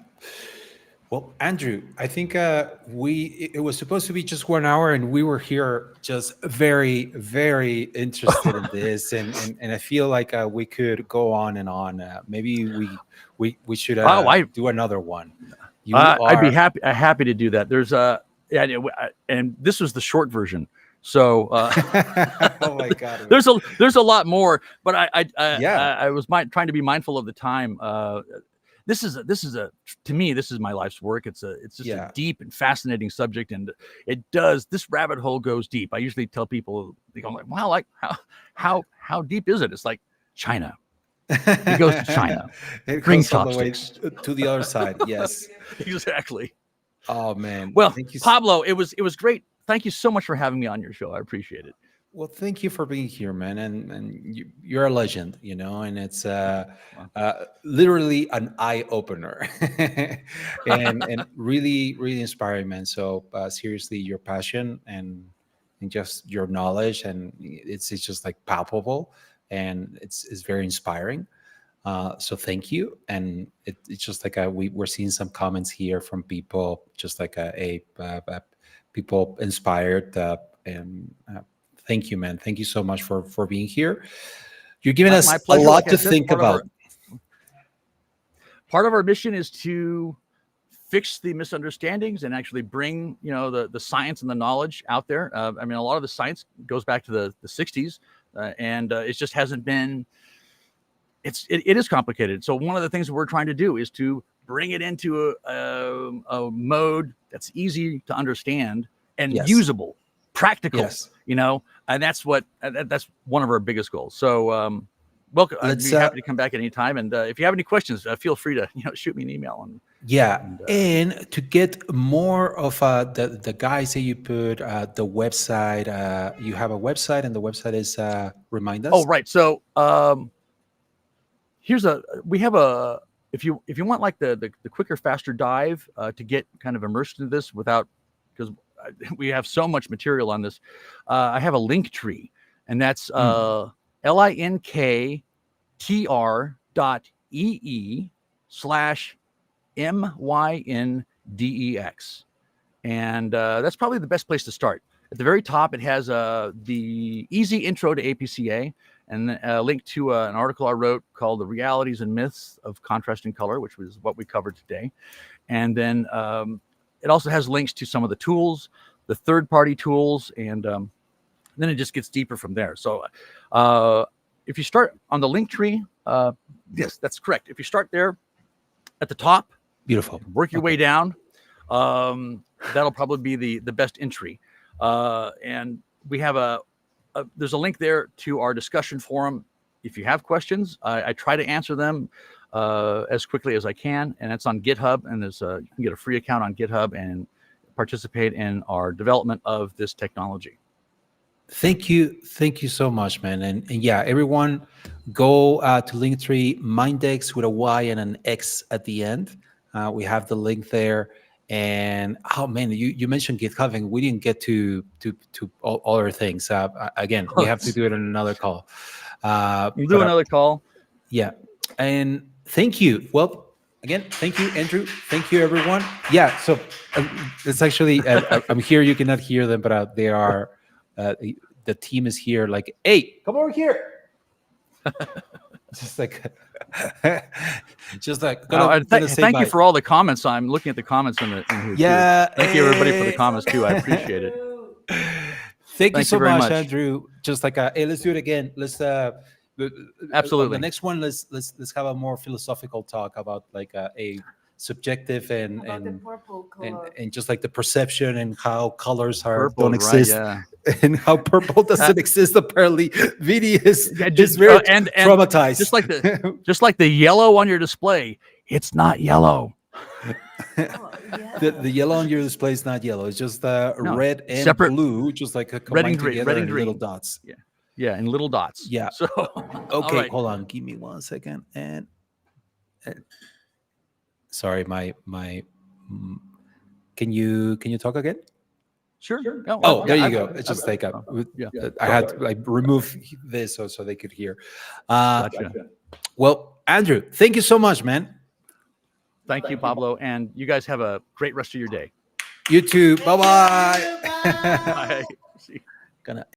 Well, Andrew, I think it was supposed to be just 1 hour, and we were here just very, very interested in this, and I feel like we could go on and on. Maybe we should do another one. I'd be happy to do that. There's and this was the short version. So oh my God, there's a lot more, but I was trying to be mindful of the time. This is to me, this is my life's work. It's just a deep and fascinating subject, and this rabbit hole goes deep. I usually tell people, they go like, wow, like how deep is it? It's like China. It goes to China. It goes all the way to the other side. Yes, exactly. Oh man. Well, Pablo, it was great. Thank you so much for having me on your show. I appreciate it. Well, thank you for being here, man, and you're a legend, and it's Well, literally an eye opener, and really really inspiring, man. So seriously, your passion and just your knowledge, and it's just like palpable, and it's very inspiring. So thank you, and it's just like we're seeing some comments here from people, just like people inspired, and thank you, man. Thank you so much for being here. You're giving my us a pleasure. lot Like I to said, think about. part of our mission is to fix the misunderstandings and actually bring the science and the knowledge out there. I mean, a lot of the science goes back to the 60s, and it just hasn't been. It is complicated. So one of the things we're trying to do is to bring it into a mode that's easy to understand and Yes, usable, practical. yes. And that's that's one of our biggest goals. So welcome. I'd Let's be happy to come back anytime. And if you have any questions, feel free to shoot me an email. Yeah, And and to get more of the guys that you put the website, you have a website, and the website is remind oh, us. right. So we have a if you want like the quicker, faster dive to get kind of immersed in this without, because we have so much material on this. I have a link tree, and that's linktr.ee/MYNDEX. And that's probably the best place to start. At the very top, it has the easy intro to APCA, and a link to an article I wrote called "The Realities and Myths of Contrast and Color," which was what we covered today. And then it also has links to some of the tools, the third-party tools, and then it just gets deeper from there. So if you start on the link tree, yes, that's correct. If you start there at the top, Beautiful. work your way down. That'll probably be the best entry. And we have there's a link there to our discussion forum. If you have questions, I try to answer them as quickly as I can, and it's on GitHub. And you can get a free account on GitHub and participate in our development of this technology. Thank you so much, man. And yeah, everyone, go to Linktree Mindex with a Y and an X at the end. We have the link there. And oh man, you mentioned GitHub, and we didn't get to all other things. Again, we have to do it in another call. We'll do another call. Yeah, and thank you. Well, again, thank you, Andrew. Thank you, everyone. Yeah, so it's actually I'm here. You cannot hear them, but they are. The team is here. Like, hey, come over here. Just like, thank you for all the comments. I'm looking at the comments in here. Yeah, too. Thank you everybody for the comments too. I appreciate it. Thank you so much, Andrew. Just like, hey, let's do it again. Let's absolutely. The next one, let's have a more philosophical talk about like a subjective and just like the perception and how colors don't exist, right, yeah. And how purple doesn't exist. Apparently, VD is very traumatized. Just like the yellow on your display, it's not yellow. The yellow on your display is not yellow. It's just red and separate, blue, just like red and green, red and green, little dots. Yeah, in little dots. Yeah. So okay, right. Hold on, give me 1 second. And sorry, my can you talk again? Sure. Oh, there you go. It's just like I had to like remove this so they could hear. Gotcha. Well, Andrew, thank you so much, man. Thank you, Pablo, and you guys have a great rest of your day. You too. Bye-bye. Bye. Gonna